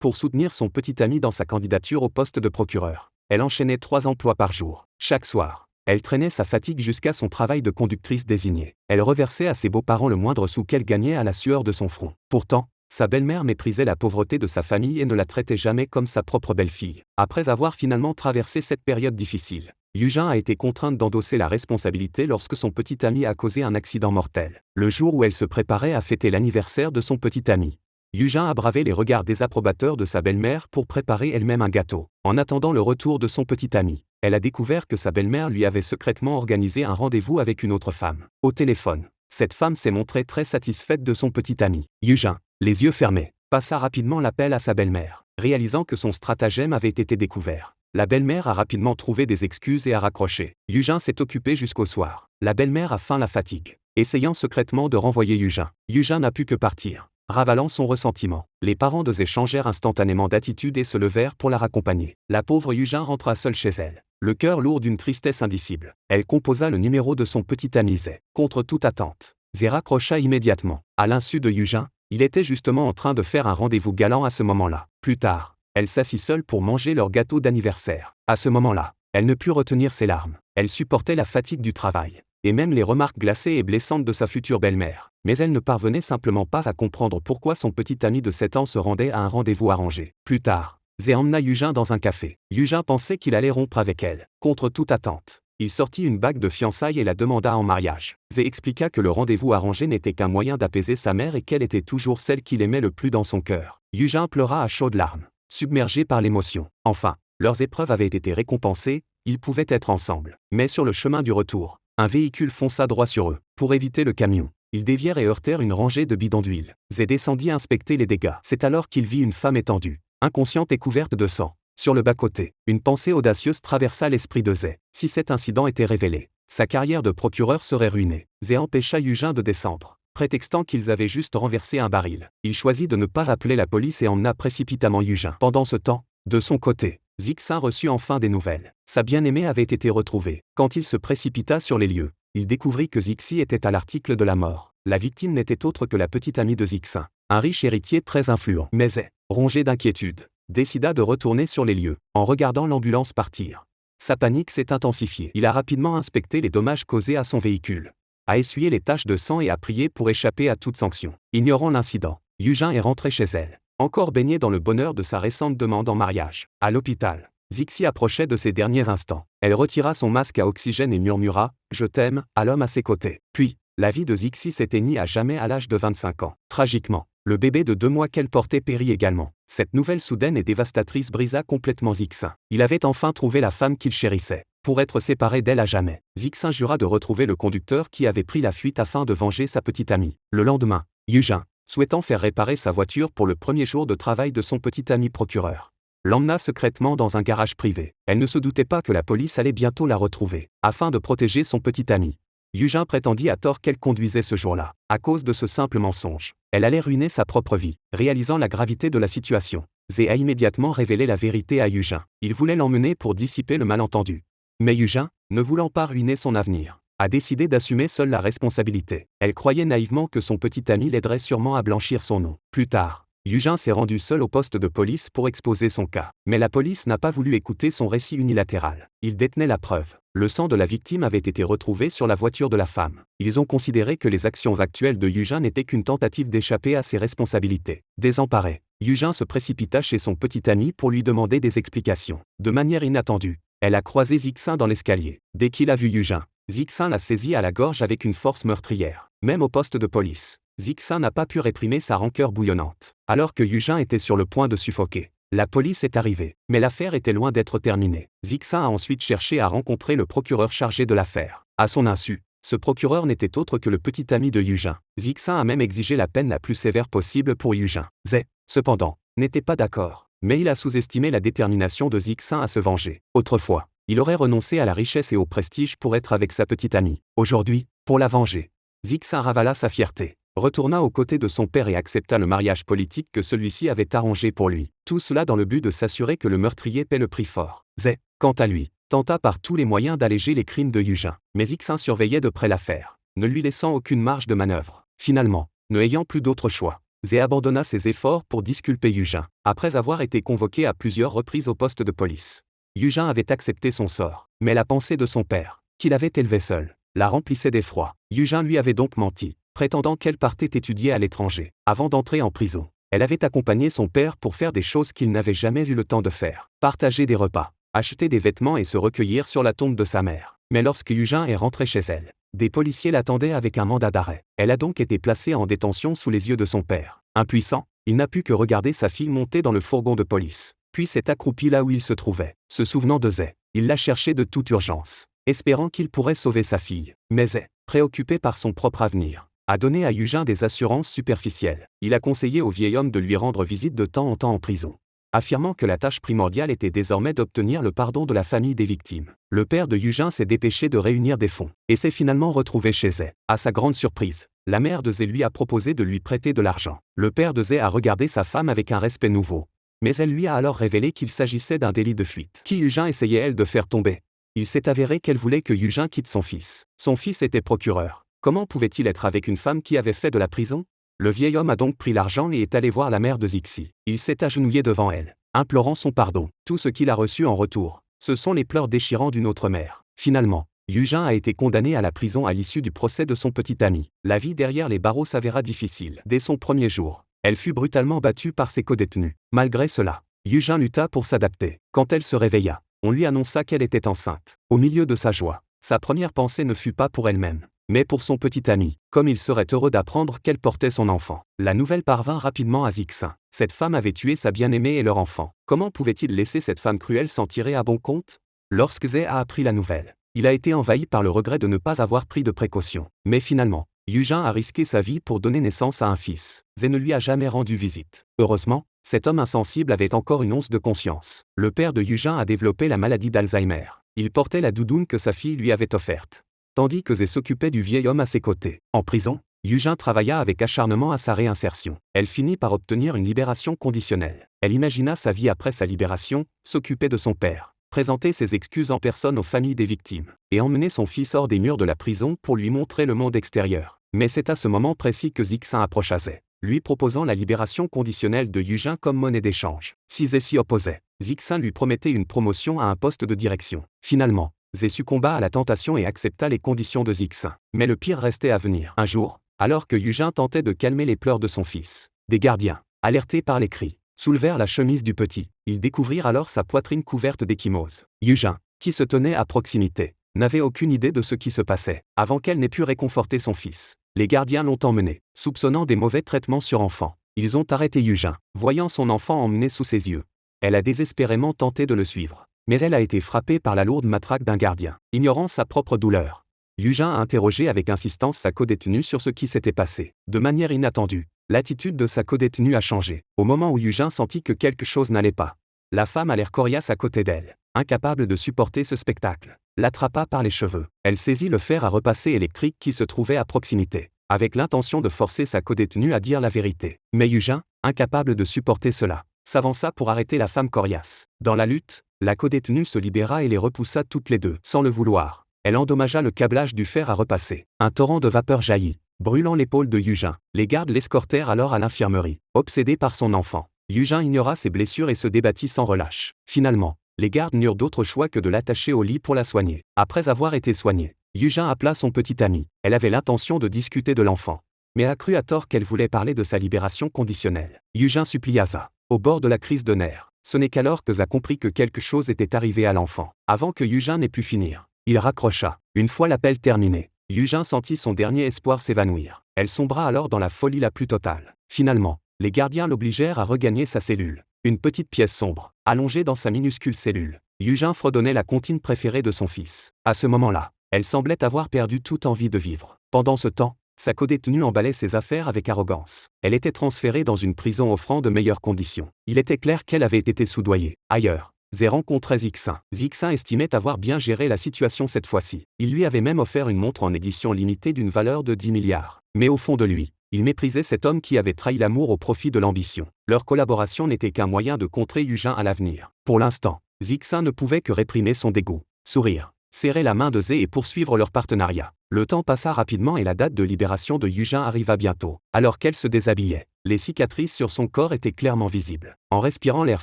pour soutenir son petit ami dans sa candidature au poste de procureur. Elle enchaînait 3 emplois par jour. Chaque soir, elle traînait sa fatigue jusqu'à son travail de conductrice désignée. Elle reversait à ses beaux-parents le moindre sou qu'elle gagnait à la sueur de son front. Pourtant, sa belle-mère méprisait la pauvreté de sa famille et ne la traitait jamais comme sa propre belle-fille. Après avoir finalement traversé cette période difficile, Yujin a été contrainte d'endosser la responsabilité lorsque son petit ami a causé un accident mortel. Le jour où elle se préparait à fêter l'anniversaire de son petit ami, Yujin a bravé les regards désapprobateurs de sa belle-mère pour préparer elle-même un gâteau. En attendant le retour de son petit ami, elle a découvert que sa belle-mère lui avait secrètement organisé un rendez-vous avec une autre femme. Au téléphone, cette femme s'est montrée très satisfaite de son petit ami. Yujin, les yeux fermés, passa rapidement l'appel à sa belle-mère. Réalisant que son stratagème avait été découvert, la belle-mère a rapidement trouvé des excuses et a raccroché. Yujin s'est occupé jusqu'au soir. La belle-mère a feint la fatigue, essayant secrètement de renvoyer Yujin. Yujin n'a pu que partir, ravalant son ressentiment. Les parents de Zé changèrent instantanément d'attitude et se levèrent pour la raccompagner. La pauvre Yujin rentra seule chez elle, le cœur lourd d'une tristesse indicible. Elle composa le numéro de son petit ami Zé. Contre toute attente, Zé raccrocha immédiatement. À l'insu de Yujin, il était justement en train de faire un rendez-vous galant à ce moment-là. Plus tard, elle s'assit seule pour manger leur gâteau d'anniversaire. À ce moment-là, elle ne put retenir ses larmes. Elle supportait la fatigue du travail, et même les remarques glacées et blessantes de sa future belle-mère. Mais elle ne parvenait simplement pas à comprendre pourquoi son petit ami de 7 ans se rendait à un rendez-vous arrangé. Plus tard, Zé emmena Yujin dans un café. Yujin pensait qu'il allait rompre avec elle. Contre toute attente, il sortit une bague de fiançailles et la demanda en mariage. Zé expliqua que le rendez-vous arrangé n'était qu'un moyen d'apaiser sa mère et qu'elle était toujours celle qu'il aimait le plus dans son cœur. Yujin pleura à chaudes larmes, submergé par l'émotion. Enfin, leurs épreuves avaient été récompensées, ils pouvaient être ensemble. Mais sur le chemin du retour, un véhicule fonça droit sur eux. Pour éviter le camion, ils dévièrent et heurtèrent une rangée de bidons d'huile. Zé descendit inspecter les dégâts. C'est alors qu'il vit une femme étendue, inconsciente et couverte de sang. Sur le bas-côté, une pensée audacieuse traversa l'esprit de Zé. Si cet incident était révélé, sa carrière de procureur serait ruinée. Zé empêcha Yujin de descendre, prétextant qu'ils avaient juste renversé un baril. Il choisit de ne pas appeler la police et emmena précipitamment Yujin. Pendant ce temps, de son côté, Zixin reçut enfin des nouvelles. Sa bien-aimée avait été retrouvée. Quand il se précipita sur les lieux, il découvrit que Zixi était à l'article de la mort. La victime n'était autre que la petite amie de Zixin, un riche héritier très influent. Mais Zé, rongé d'inquiétude, décida de retourner sur les lieux, en regardant l'ambulance partir. Sa panique s'est intensifiée. Il a rapidement inspecté les dommages causés à son véhicule, a essuyé les taches de sang et a prié pour échapper à toute sanction. Ignorant l'incident, Yujin est rentrée chez elle, encore baignée dans le bonheur de sa récente demande en mariage. À l'hôpital, Zixi approchait de ses derniers instants. Elle retira son masque à oxygène et murmura « Je t'aime » à l'homme à ses côtés. Puis, la vie de Zixi s'éteignit à jamais à l'âge de 25 ans. Tragiquement, le bébé de 2 mois qu'elle portait périt également. Cette nouvelle soudaine et dévastatrice brisa complètement Zixin. Il avait enfin trouvé la femme qu'il chérissait, pour être séparé d'elle à jamais. Zixin jura de retrouver le conducteur qui avait pris la fuite afin de venger sa petite amie. Le lendemain, Yujin, souhaitant faire réparer sa voiture pour le premier jour de travail de son petit ami procureur, l'emmena secrètement dans un garage privé. Elle ne se doutait pas que la police allait bientôt la retrouver. Afin de protéger son petit ami, Yujin prétendit à tort qu'elle conduisait ce jour-là. À cause de ce simple mensonge, elle allait ruiner sa propre vie. Réalisant la gravité de la situation, Zé a immédiatement révélé la vérité à Yujin. Il voulait l'emmener pour dissiper le malentendu. Mais Yujin, ne voulant pas ruiner son avenir, a décidé d'assumer seule la responsabilité. Elle croyait naïvement que son petit ami l'aiderait sûrement à blanchir son nom. Plus tard, Yujin s'est rendu seul au poste de police pour exposer son cas. Mais la police n'a pas voulu écouter son récit unilatéral. Il détenait la preuve. Le sang de la victime avait été retrouvé sur la voiture de la femme. Ils ont considéré que les actions actuelles de Yujin n'étaient qu'une tentative d'échapper à ses responsabilités. Désemparé, Yujin se précipita chez son petit ami pour lui demander des explications. De manière inattendue, elle a croisé Zixin dans l'escalier. Dès qu'il a vu Yujin, Zixin l'a saisi à la gorge avec une force meurtrière. Même au poste de police, Zixin n'a pas pu réprimer sa rancœur bouillonnante. Alors que Yujin était sur le point de suffoquer, la police est arrivée. Mais l'affaire était loin d'être terminée. Zixin a ensuite cherché à rencontrer le procureur chargé de l'affaire. À son insu, ce procureur n'était autre que le petit ami de Yujin. Zixin a même exigé la peine la plus sévère possible pour Yujin. Zé, cependant, n'était pas d'accord. Mais il a sous-estimé la détermination de Zixin à se venger. Autrefois, il aurait renoncé à la richesse et au prestige pour être avec sa petite amie. Aujourd'hui, pour la venger, Zixin ravala sa fierté, retourna aux côtés de son père et accepta le mariage politique que celui-ci avait arrangé pour lui. Tout cela dans le but de s'assurer que le meurtrier paie le prix fort. Zé, quant à lui, tenta par tous les moyens d'alléger les crimes de Yujin. Mais Zixin surveillait de près l'affaire, ne lui laissant aucune marge de manœuvre. Finalement, n'ayant plus d'autre choix, Zé abandonna ses efforts pour disculper Yujin, après avoir été convoqué à plusieurs reprises au poste de police. Yujin avait accepté son sort, mais la pensée de son père, qu'il avait élevé seul, la remplissait d'effroi. Yujin lui avait donc menti, prétendant qu'elle partait étudier à l'étranger, avant d'entrer en prison. Elle avait accompagné son père pour faire des choses qu'il n'avait jamais eu le temps de faire, partager des repas, acheter des vêtements et se recueillir sur la tombe de sa mère. Mais lorsque Yujin est rentré chez elle, des policiers l'attendaient avec un mandat d'arrêt. Elle a donc été placée en détention sous les yeux de son père. Impuissant, il n'a pu que regarder sa fille monter dans le fourgon de police, puis s'est accroupi là où il se trouvait. Se souvenant de Zé, il l'a cherché de toute urgence, espérant qu'il pourrait sauver sa fille. Mais Zé, préoccupé par son propre avenir, a donné à Yujin des assurances superficielles. Il a conseillé au vieil homme de lui rendre visite de temps en temps en prison, affirmant que la tâche primordiale était désormais d'obtenir le pardon de la famille des victimes. Le père de Yujin s'est dépêché de réunir des fonds, et s'est finalement retrouvé chez Zé. À sa grande surprise, la mère de Zé lui a proposé de lui prêter de l'argent. Le père de Zé a regardé sa femme avec un respect nouveau, mais elle lui a alors révélé qu'il s'agissait d'un délit de fuite, qui Yujin essayait elle de faire tomber. Il s'est avéré qu'elle voulait que Yujin quitte son fils. Son fils était procureur. Comment pouvait-il être avec une femme qui avait fait de la prison? Le vieil homme a donc pris l'argent et est allé voir la mère de Zixi. Il s'est agenouillé devant elle, implorant son pardon. Tout ce qu'il a reçu en retour, ce sont les pleurs déchirants d'une autre mère. Finalement, Yujin a été condamné à la prison à l'issue du procès de son petit ami. La vie derrière les barreaux s'avéra difficile. Dès son premier jour, elle fut brutalement battue par ses codétenus. Malgré cela, Yujin lutta pour s'adapter. Quand elle se réveilla, on lui annonça qu'elle était enceinte. Au milieu de sa joie, sa première pensée ne fut pas pour elle-même, mais pour son petit ami, comme il serait heureux d'apprendre qu'elle portait son enfant. La nouvelle parvint rapidement à Zixin. Cette femme avait tué sa bien-aimée et leur enfant. Comment pouvait-il laisser cette femme cruelle s'en tirer à bon compte? Lorsque Zé a appris la nouvelle, il a été envahi par le regret de ne pas avoir pris de précautions. Mais finalement, Yujin a risqué sa vie pour donner naissance à un fils. Zé ne lui a jamais rendu visite. Heureusement, cet homme insensible avait encore une once de conscience. Le père de Yujin a développé la maladie d'Alzheimer. Il portait la doudoune que sa fille lui avait offerte, tandis que Zé s'occupait du vieil homme à ses côtés. En prison, Yujin travailla avec acharnement à sa réinsertion. Elle finit par obtenir une libération conditionnelle. Elle imagina sa vie après sa libération, s'occuper de son père, présenter ses excuses en personne aux familles des victimes, et emmener son fils hors des murs de la prison pour lui montrer le monde extérieur. Mais c'est à ce moment précis que Zixin approcha Zé, lui proposant la libération conditionnelle de Yujin comme monnaie d'échange. Si Zé s'y opposait, Zixin lui promettait une promotion à un poste de direction. Finalement, Zé succomba à la tentation et accepta les conditions de Zixin. Mais le pire restait à venir. Un jour, alors que Yujin tentait de calmer les pleurs de son fils, des gardiens, alertés par les cris, soulevèrent la chemise du petit. Ils découvrirent alors sa poitrine couverte d'échymose. Yujin, qui se tenait à proximité, n'avait aucune idée de ce qui se passait. Avant qu'elle n'ait pu réconforter son fils, les gardiens l'ont emmené, soupçonnant des mauvais traitements sur enfant. Ils ont arrêté Yujin, voyant son enfant emmené sous ses yeux. Elle a désespérément tenté de le suivre, mais elle a été frappée par la lourde matraque d'un gardien. Ignorant sa propre douleur, Yujin a interrogé avec insistance sa codétenue sur ce qui s'était passé. De manière inattendue, l'attitude de sa codétenue a changé. Au moment où Yujin sentit que quelque chose n'allait pas, la femme a l'air coriace à côté d'elle, incapable de supporter ce spectacle, l'attrapa par les cheveux. Elle saisit le fer à repasser électrique qui se trouvait à proximité, avec l'intention de forcer sa codétenue à dire la vérité. Mais Yujin, incapable de supporter cela, s'avança pour arrêter la femme coriace. Dans la lutte, la codétenue se libéra et les repoussa toutes les deux. Sans le vouloir, elle endommagea le câblage du fer à repasser. Un torrent de vapeur jaillit, brûlant l'épaule de Yujin. Les gardes l'escortèrent alors à l'infirmerie. Obsédé par son enfant, Yujin ignora ses blessures et se débattit sans relâche. Finalement, les gardes n'eurent d'autre choix que de l'attacher au lit pour la soigner. Après avoir été soignée, Yujin appela son petit ami. Elle avait l'intention de discuter de l'enfant, mais a cru à tort qu'elle voulait parler de sa libération conditionnelle. Yujin supplia Za, au bord de la crise de nerfs. Ce n'est qu'alors que Za comprit que quelque chose était arrivé à l'enfant. Avant que Yujin n'ait pu finir, il raccrocha. Une fois l'appel terminé, Yujin sentit son dernier espoir s'évanouir. Elle sombra alors dans la folie la plus totale. Finalement, les gardiens l'obligèrent à regagner sa cellule. Une petite pièce sombre, allongée dans sa minuscule cellule. Yujin fredonnait la comptine préférée de son fils. À ce moment-là, elle semblait avoir perdu toute envie de vivre. Pendant ce temps, sa codétenue emballait ses affaires avec arrogance. Elle était transférée dans une prison offrant de meilleures conditions. Il était clair qu'elle avait été soudoyée. Ailleurs, Zé rencontrait Zixin. Zixin estimait avoir bien géré la situation cette fois-ci. Il lui avait même offert une montre en édition limitée d'une valeur de 10 milliards. Mais au fond de lui, il méprisait cet homme qui avait trahi l'amour au profit de l'ambition. Leur collaboration n'était qu'un moyen de contrer Yujin à l'avenir. Pour l'instant, Zixin ne pouvait que réprimer son dégoût. Sourire. serrer la main de Zé et poursuivre leur partenariat. Le temps passa rapidement et la date de libération de Yujin arriva bientôt. Alors qu'elle se déshabillait, les cicatrices sur son corps étaient clairement visibles. En respirant l'air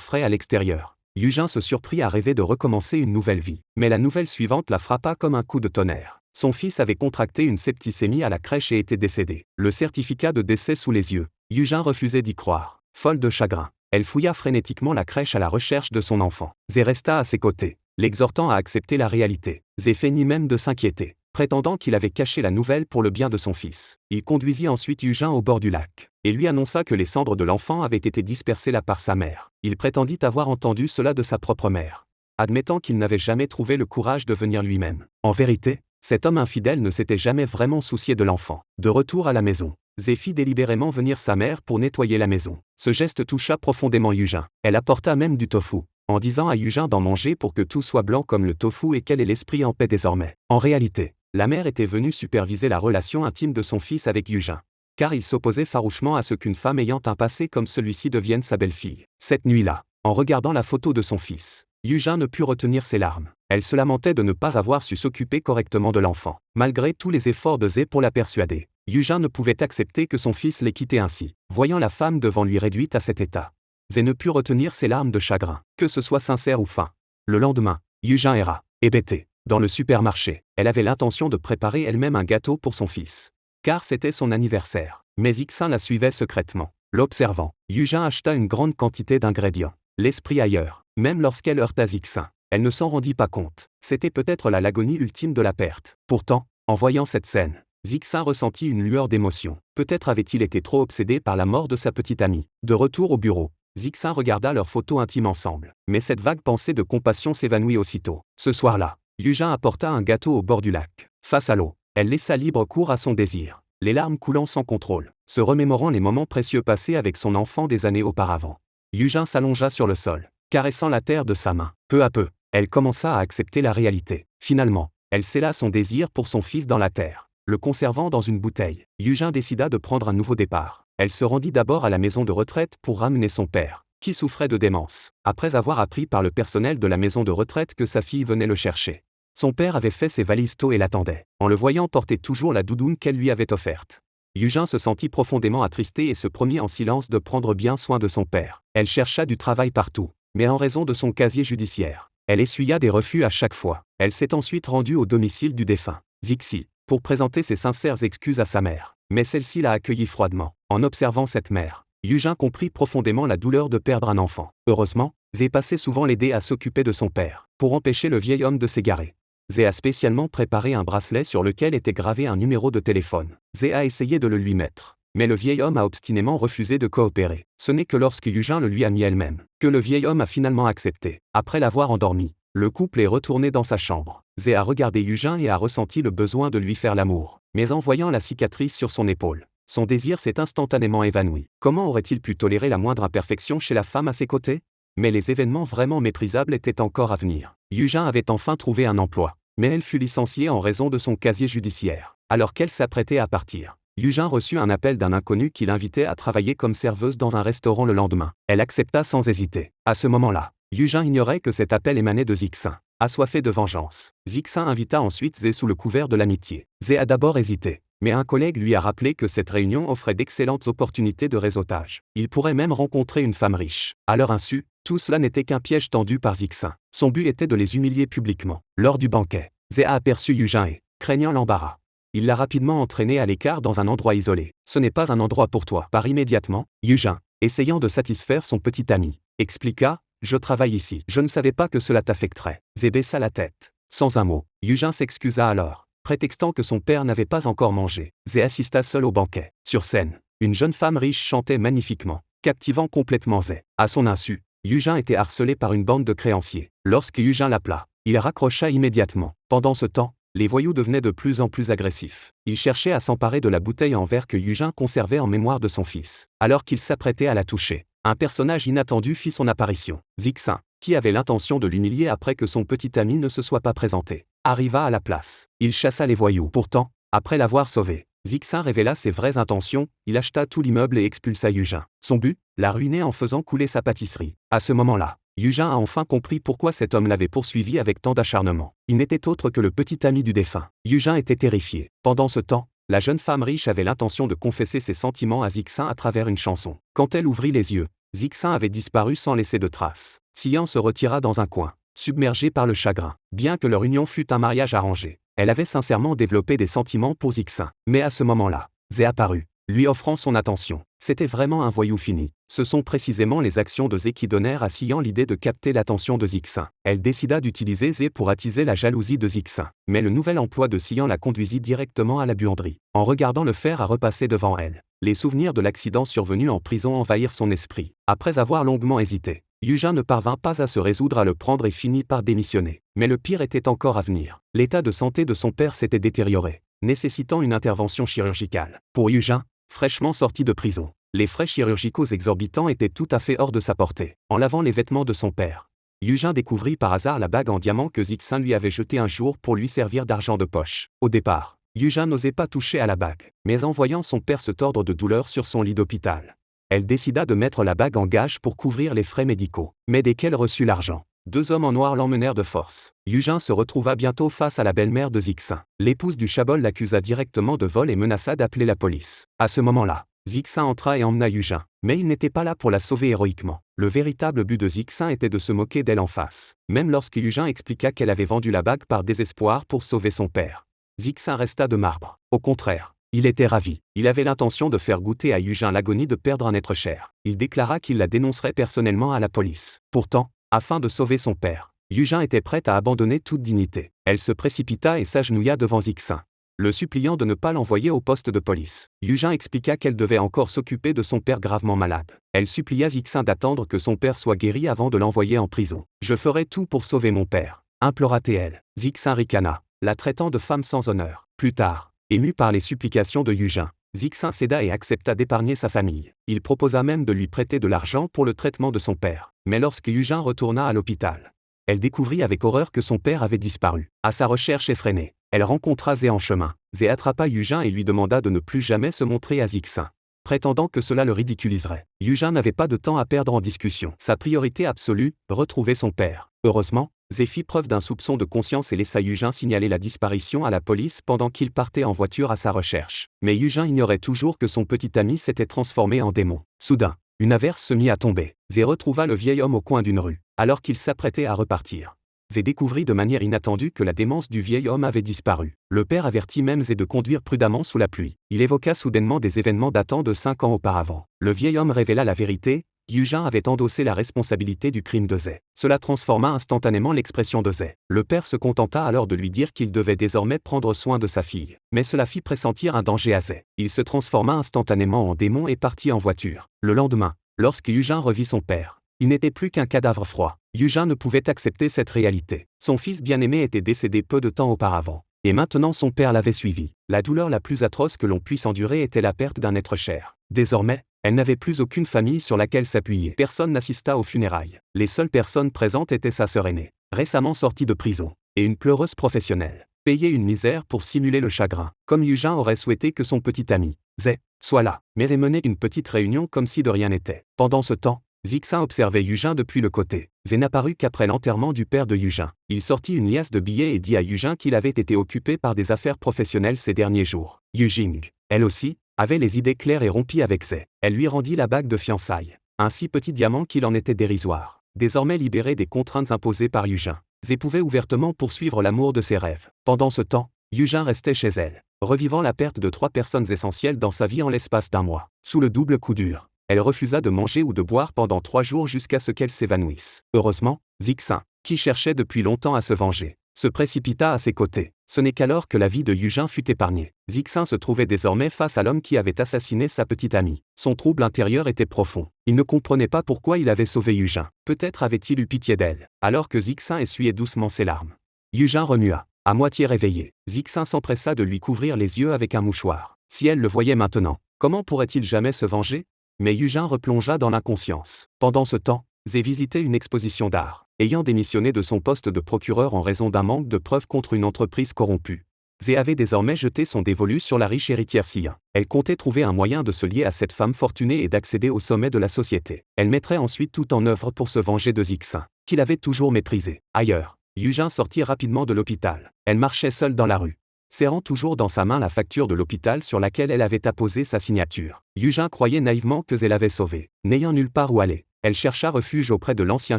frais à l'extérieur, Yujin se surprit à rêver de recommencer une nouvelle vie. Mais la nouvelle suivante la frappa comme un coup de tonnerre. Son fils avait contracté une septicémie à la crèche et était décédé. Le certificat de décès sous les yeux. Yujin refusait d'y croire. Folle de chagrin, elle fouilla frénétiquement la crèche à la recherche de son enfant. Zé resta à ses côtés, l'exhortant à accepter la réalité. Zé feignit même de s'inquiéter, prétendant qu'il avait caché la nouvelle pour le bien de son fils. Il conduisit ensuite Yujin au bord du lac, et lui annonça que les cendres de l'enfant avaient été dispersées là par sa mère. Il prétendit avoir entendu cela de sa propre mère, admettant qu'il n'avait jamais trouvé le courage de venir lui-même. En vérité, cet homme infidèle ne s'était jamais vraiment soucié de l'enfant. De retour à la maison, Zé fit délibérément venir sa mère pour nettoyer la maison. Ce geste toucha profondément Yujin. Elle apporta même du tofu, en disant à Yujin d'en manger pour que tout soit blanc comme le tofu et qu'elle ait l'esprit en paix désormais. En réalité, la mère était venue superviser la relation intime de son fils avec Yujin, car il s'opposait farouchement à ce qu'une femme ayant un passé comme celui-ci devienne sa belle-fille. Cette nuit-là, en regardant la photo de son fils, Yujin ne put retenir ses larmes. Elle se lamentait de ne pas avoir su s'occuper correctement de l'enfant. Malgré tous les efforts de Zé pour la persuader, Yujin ne pouvait accepter que son fils l'ait quitté ainsi. Voyant la femme devant lui réduite à cet état, Zé ne put retenir ses larmes de chagrin, que ce soit sincère ou feint. Le lendemain, Yujin erra, hébétée, dans le supermarché. Elle avait l'intention de préparer elle-même un gâteau pour son fils, car c'était son anniversaire. Mais Ixin la suivait secrètement. L'observant, Yujin acheta une grande quantité d'ingrédients, l'esprit ailleurs. Même lorsqu'elle heurta Ixin, elle ne s'en rendit pas compte. C'était peut-être la l'agonie ultime de la perte. Pourtant, en voyant cette scène, Zixin ressentit une lueur d'émotion. Peut-être avait-il été trop obsédé par la mort de sa petite amie. De retour au bureau, Zixin regarda leurs photos intimes ensemble. Mais cette vague pensée de compassion s'évanouit aussitôt. Ce soir-là, Yujin apporta un gâteau au bord du lac. Face à l'eau, elle laissa libre cours à son désir, les larmes coulant sans contrôle, se remémorant les moments précieux passés avec son enfant des années auparavant. Yujin s'allongea sur le sol, caressant la terre de sa main. Peu à peu, elle commença à accepter la réalité. Finalement, elle scella son désir pour son fils dans la terre, le conservant dans une bouteille. Yujin décida de prendre un nouveau départ. Elle se rendit d'abord à la maison de retraite pour ramener son père, qui souffrait de démence. Après avoir appris par le personnel de la maison de retraite que sa fille venait le chercher, son père avait fait ses valises tôt et l'attendait, en le voyant porter toujours la doudoune qu'elle lui avait offerte. Yujin se sentit profondément attristé et se promit en silence de prendre bien soin de son père. Elle chercha du travail partout, mais en raison de son casier judiciaire, elle essuya des refus à chaque fois. Elle s'est ensuite rendue au domicile du défunt, Zixi, pour présenter ses sincères excuses à sa mère. Mais celle-ci l'a accueillie froidement. En observant cette mère, Yujin comprit profondément la douleur de perdre un enfant. Heureusement, Zé passait souvent l'aider à s'occuper de son père, pour empêcher le vieil homme de s'égarer. Zé a spécialement préparé un bracelet sur lequel était gravé un numéro de téléphone. Zé a essayé de le lui mettre, mais le vieil homme a obstinément refusé de coopérer. Ce n'est que lorsque Yujin le lui a mis elle-même, que le vieil homme a finalement accepté. Après l'avoir endormi, le couple est retourné dans sa chambre. Zé a regardé Yujin et a ressenti le besoin de lui faire l'amour. Mais en voyant la cicatrice sur son épaule, son désir s'est instantanément évanoui. Comment aurait-il pu tolérer la moindre imperfection chez la femme à ses côtés? Mais les événements vraiment méprisables étaient encore à venir. Yujin avait enfin trouvé un emploi, mais elle fut licenciée en raison de son casier judiciaire. Alors qu'elle s'apprêtait à partir, Yujin reçut un appel d'un inconnu qui l'invitait à travailler comme serveuse dans un restaurant le lendemain. Elle accepta sans hésiter. À ce moment-là, Yujin ignorait que cet appel émanait de Zixin. Assoiffé de vengeance, Zixin invita ensuite Zé sous le couvert de l'amitié. Zé a d'abord hésité, mais un collègue lui a rappelé que cette réunion offrait d'excellentes opportunités de réseautage. Il pourrait même rencontrer une femme riche. À leur insu, tout cela n'était qu'un piège tendu par Zixin. Son but était de les humilier publiquement. Lors du banquet, Zé a aperçu Yujin et, craignant l'embarras, il l'a rapidement entraîné à l'écart dans un endroit isolé. Ce n'est pas un endroit pour toi. Par immédiatement, Yujin, essayant de satisfaire son petit ami, expliqua: je travaille ici. Je ne savais pas que cela t'affecterait. Zé baissa la tête. Sans un mot, Yujin s'excusa alors, prétextant que son père n'avait pas encore mangé. Zé assista seul au banquet. Sur scène, une jeune femme riche chantait magnifiquement, captivant complètement Zé. À son insu, Yujin était harcelé par une bande de créanciers. Lorsque Yujin l'appela, il raccrocha immédiatement. Pendant ce temps, les voyous devenaient de plus en plus agressifs. Ils cherchaient à s'emparer de la bouteille en verre que Yujin conservait en mémoire de son fils. Alors qu'il s'apprêtait à la toucher, un personnage inattendu fit son apparition. Zixin, qui avait l'intention de l'humilier après que son petit ami ne se soit pas présenté, arriva à la place. Il chassa les voyous. Pourtant, après l'avoir sauvé, Zixin révéla ses vraies intentions. Il acheta tout l'immeuble et expulsa Yujin. Son but, la ruiner en faisant couler sa pâtisserie. À ce moment-là, Yujin a enfin compris pourquoi cet homme l'avait poursuivi avec tant d'acharnement. Il n'était autre que le petit ami du défunt. Yujin était terrifié. Pendant ce temps, la jeune femme riche avait l'intention de confesser ses sentiments à Zixin à travers une chanson. Quand elle ouvrit les yeux, Zixin avait disparu sans laisser de traces. Xian se retira dans un coin, submergé par le chagrin. Bien que leur union fût un mariage arrangé, elle avait sincèrement développé des sentiments pour Zixin. Mais à ce moment-là, Zé apparut, lui offrant son attention. C'était vraiment un voyou fini. Ce sont précisément les actions de Zé qui donnèrent à Xian l'idée de capter l'attention de Zixin. Elle décida d'utiliser Zé pour attiser la jalousie de Zixin. Mais le nouvel emploi de Xian la conduisit directement à la buanderie. En regardant le fer à repasser devant elle, les souvenirs de l'accident survenu en prison envahirent son esprit. Après avoir longuement hésité, Yujin ne parvint pas à se résoudre à le prendre et finit par démissionner. Mais le pire était encore à venir. L'état de santé de son père s'était détérioré, nécessitant une intervention chirurgicale. Pour Yujin, fraîchement sorti de prison, les frais chirurgicaux exorbitants étaient tout à fait hors de sa portée. En lavant les vêtements de son père, Yujin découvrit par hasard la bague en diamant que Zixin lui avait jetée un jour pour lui servir d'argent de poche. Au départ, Yujin n'osait pas toucher à la bague, mais en voyant son père se tordre de douleur sur son lit d'hôpital, elle décida de mettre la bague en gage pour couvrir les frais médicaux. Mais dès qu'elle reçut l'argent, deux hommes en noir l'emmenèrent de force. Yujin se retrouva bientôt face à la belle-mère de Zixin. L'épouse du Chabol l'accusa directement de vol et menaça d'appeler la police. À ce moment-là, Zixin entra et emmena Yujin. Mais il n'était pas là pour la sauver héroïquement. Le véritable but de Zixin était de se moquer d'elle en face. Même lorsque Yujin expliqua qu'elle avait vendu la bague par désespoir pour sauver son père, Zixin resta de marbre. Au contraire, il était ravi. Il avait l'intention de faire goûter à Yujin l'agonie de perdre un être cher. Il déclara qu'il la dénoncerait personnellement à la police. Pourtant, afin de sauver son père, Yujin était prête à abandonner toute dignité. Elle se précipita et s'agenouilla devant Zixin, le suppliant de ne pas l'envoyer au poste de police. Yujin expliqua qu'elle devait encore s'occuper de son père gravement malade. Elle supplia Zixin d'attendre que son père soit guéri avant de l'envoyer en prison. « Je ferai tout pour sauver mon père », implora-t-elle. Zixin ricana, la traitant de femme sans honneur. Plus tard, ému par les supplications de Yujin, Zixin céda et accepta d'épargner sa famille. Il proposa même de lui prêter de l'argent pour le traitement de son père. Mais lorsque Yujin retourna à l'hôpital, elle découvrit avec horreur que son père avait disparu. À sa recherche effrénée, elle rencontra Zé en chemin. Zé attrapa Yujin et lui demanda de ne plus jamais se montrer à Zixin, prétendant que cela le ridiculiserait. Yujin n'avait pas de temps à perdre en discussion. Sa priorité absolue, retrouver son père. Heureusement, Zé fit preuve d'un soupçon de conscience et laissa Yujin signaler la disparition à la police pendant qu'il partait en voiture à sa recherche. Mais Yujin ignorait toujours que son petit ami s'était transformé en démon. Soudain, une averse se mit à tomber. Zé retrouva le vieil homme au coin d'une rue, alors qu'il s'apprêtait à repartir. Zé découvrit de manière inattendue que la démence du vieil homme avait disparu. Le père avertit même Zé de conduire prudemment sous la pluie. Il évoqua soudainement des événements datant de 5 ans auparavant. Le vieil homme révéla la vérité. Yujin avait endossé la responsabilité du crime de Zé. Cela transforma instantanément l'expression de Zé. Le père se contenta alors de lui dire qu'il devait désormais prendre soin de sa fille. Mais cela fit pressentir un danger à Zé. Il se transforma instantanément en démon et partit en voiture. Le lendemain, lorsque Yujin revit son père, il n'était plus qu'un cadavre froid. Yujin ne pouvait accepter cette réalité. Son fils bien-aimé était décédé peu de temps auparavant. Et maintenant son père l'avait suivi. La douleur la plus atroce que l'on puisse endurer était la perte d'un être cher. Désormais, elle n'avait plus aucune famille sur laquelle s'appuyer. Personne n'assista aux funérailles. Les seules personnes présentes étaient sa sœur aînée, récemment sortie de prison, et une pleureuse professionnelle, payée une misère pour simuler le chagrin, comme Yujin aurait souhaité que son petit ami, Zé, soit là. Mais elle menait une petite réunion comme si de rien n'était. Pendant ce temps, Zixin observait Yujin depuis le côté. Zé n'apparut qu'après l'enterrement du père de Yujin. Il sortit une liasse de billets et dit à Yujin qu'il avait été occupé par des affaires professionnelles ces derniers jours. Yujing, elle aussi, avait les idées claires et rompit avec Zé. Elle lui rendit la bague de fiançailles, un si petit diamant qu'il en était dérisoire. Désormais libéré des contraintes imposées par Yujin, Zé pouvait ouvertement poursuivre l'amour de ses rêves. Pendant ce temps, Yujin restait chez elle, revivant la perte de 3 personnes essentielles dans sa vie en l'espace d'un mois. Sous le double coup dur, elle refusa de manger ou de boire pendant 3 jours jusqu'à ce qu'elle s'évanouisse. Heureusement, Zixin, qui cherchait depuis longtemps à se venger, se précipita à ses côtés. Ce n'est qu'alors que la vie de Yujin fut épargnée. Zixin se trouvait désormais face à l'homme qui avait assassiné sa petite amie. Son trouble intérieur était profond. Il ne comprenait pas pourquoi il avait sauvé Yujin. Peut-être avait-il eu pitié d'elle, alors que Zixin essuyait doucement ses larmes. Yujin remua. À moitié réveillé, Zixin s'empressa de lui couvrir les yeux avec un mouchoir. Si elle le voyait maintenant, comment pourrait-il jamais se venger? Mais Yujin replongea dans l'inconscience. Pendant ce temps, Zé visitait une exposition d'art. Ayant démissionné de son poste de procureur en raison d'un manque de preuves contre une entreprise corrompue, Zé avait désormais jeté son dévolu sur la riche héritière Sia. Elle comptait trouver un moyen de se lier à cette femme fortunée et d'accéder au sommet de la société. Elle mettrait ensuite tout en œuvre pour se venger de Zixin, qu'il avait toujours méprisé. Ailleurs, Yujin sortit rapidement de l'hôpital. Elle marchait seule dans la rue, serrant toujours dans sa main la facture de l'hôpital sur laquelle elle avait apposé sa signature. Yujin croyait naïvement que Zé l'avait sauvée. N'ayant nulle part où aller, elle chercha refuge auprès de l'ancien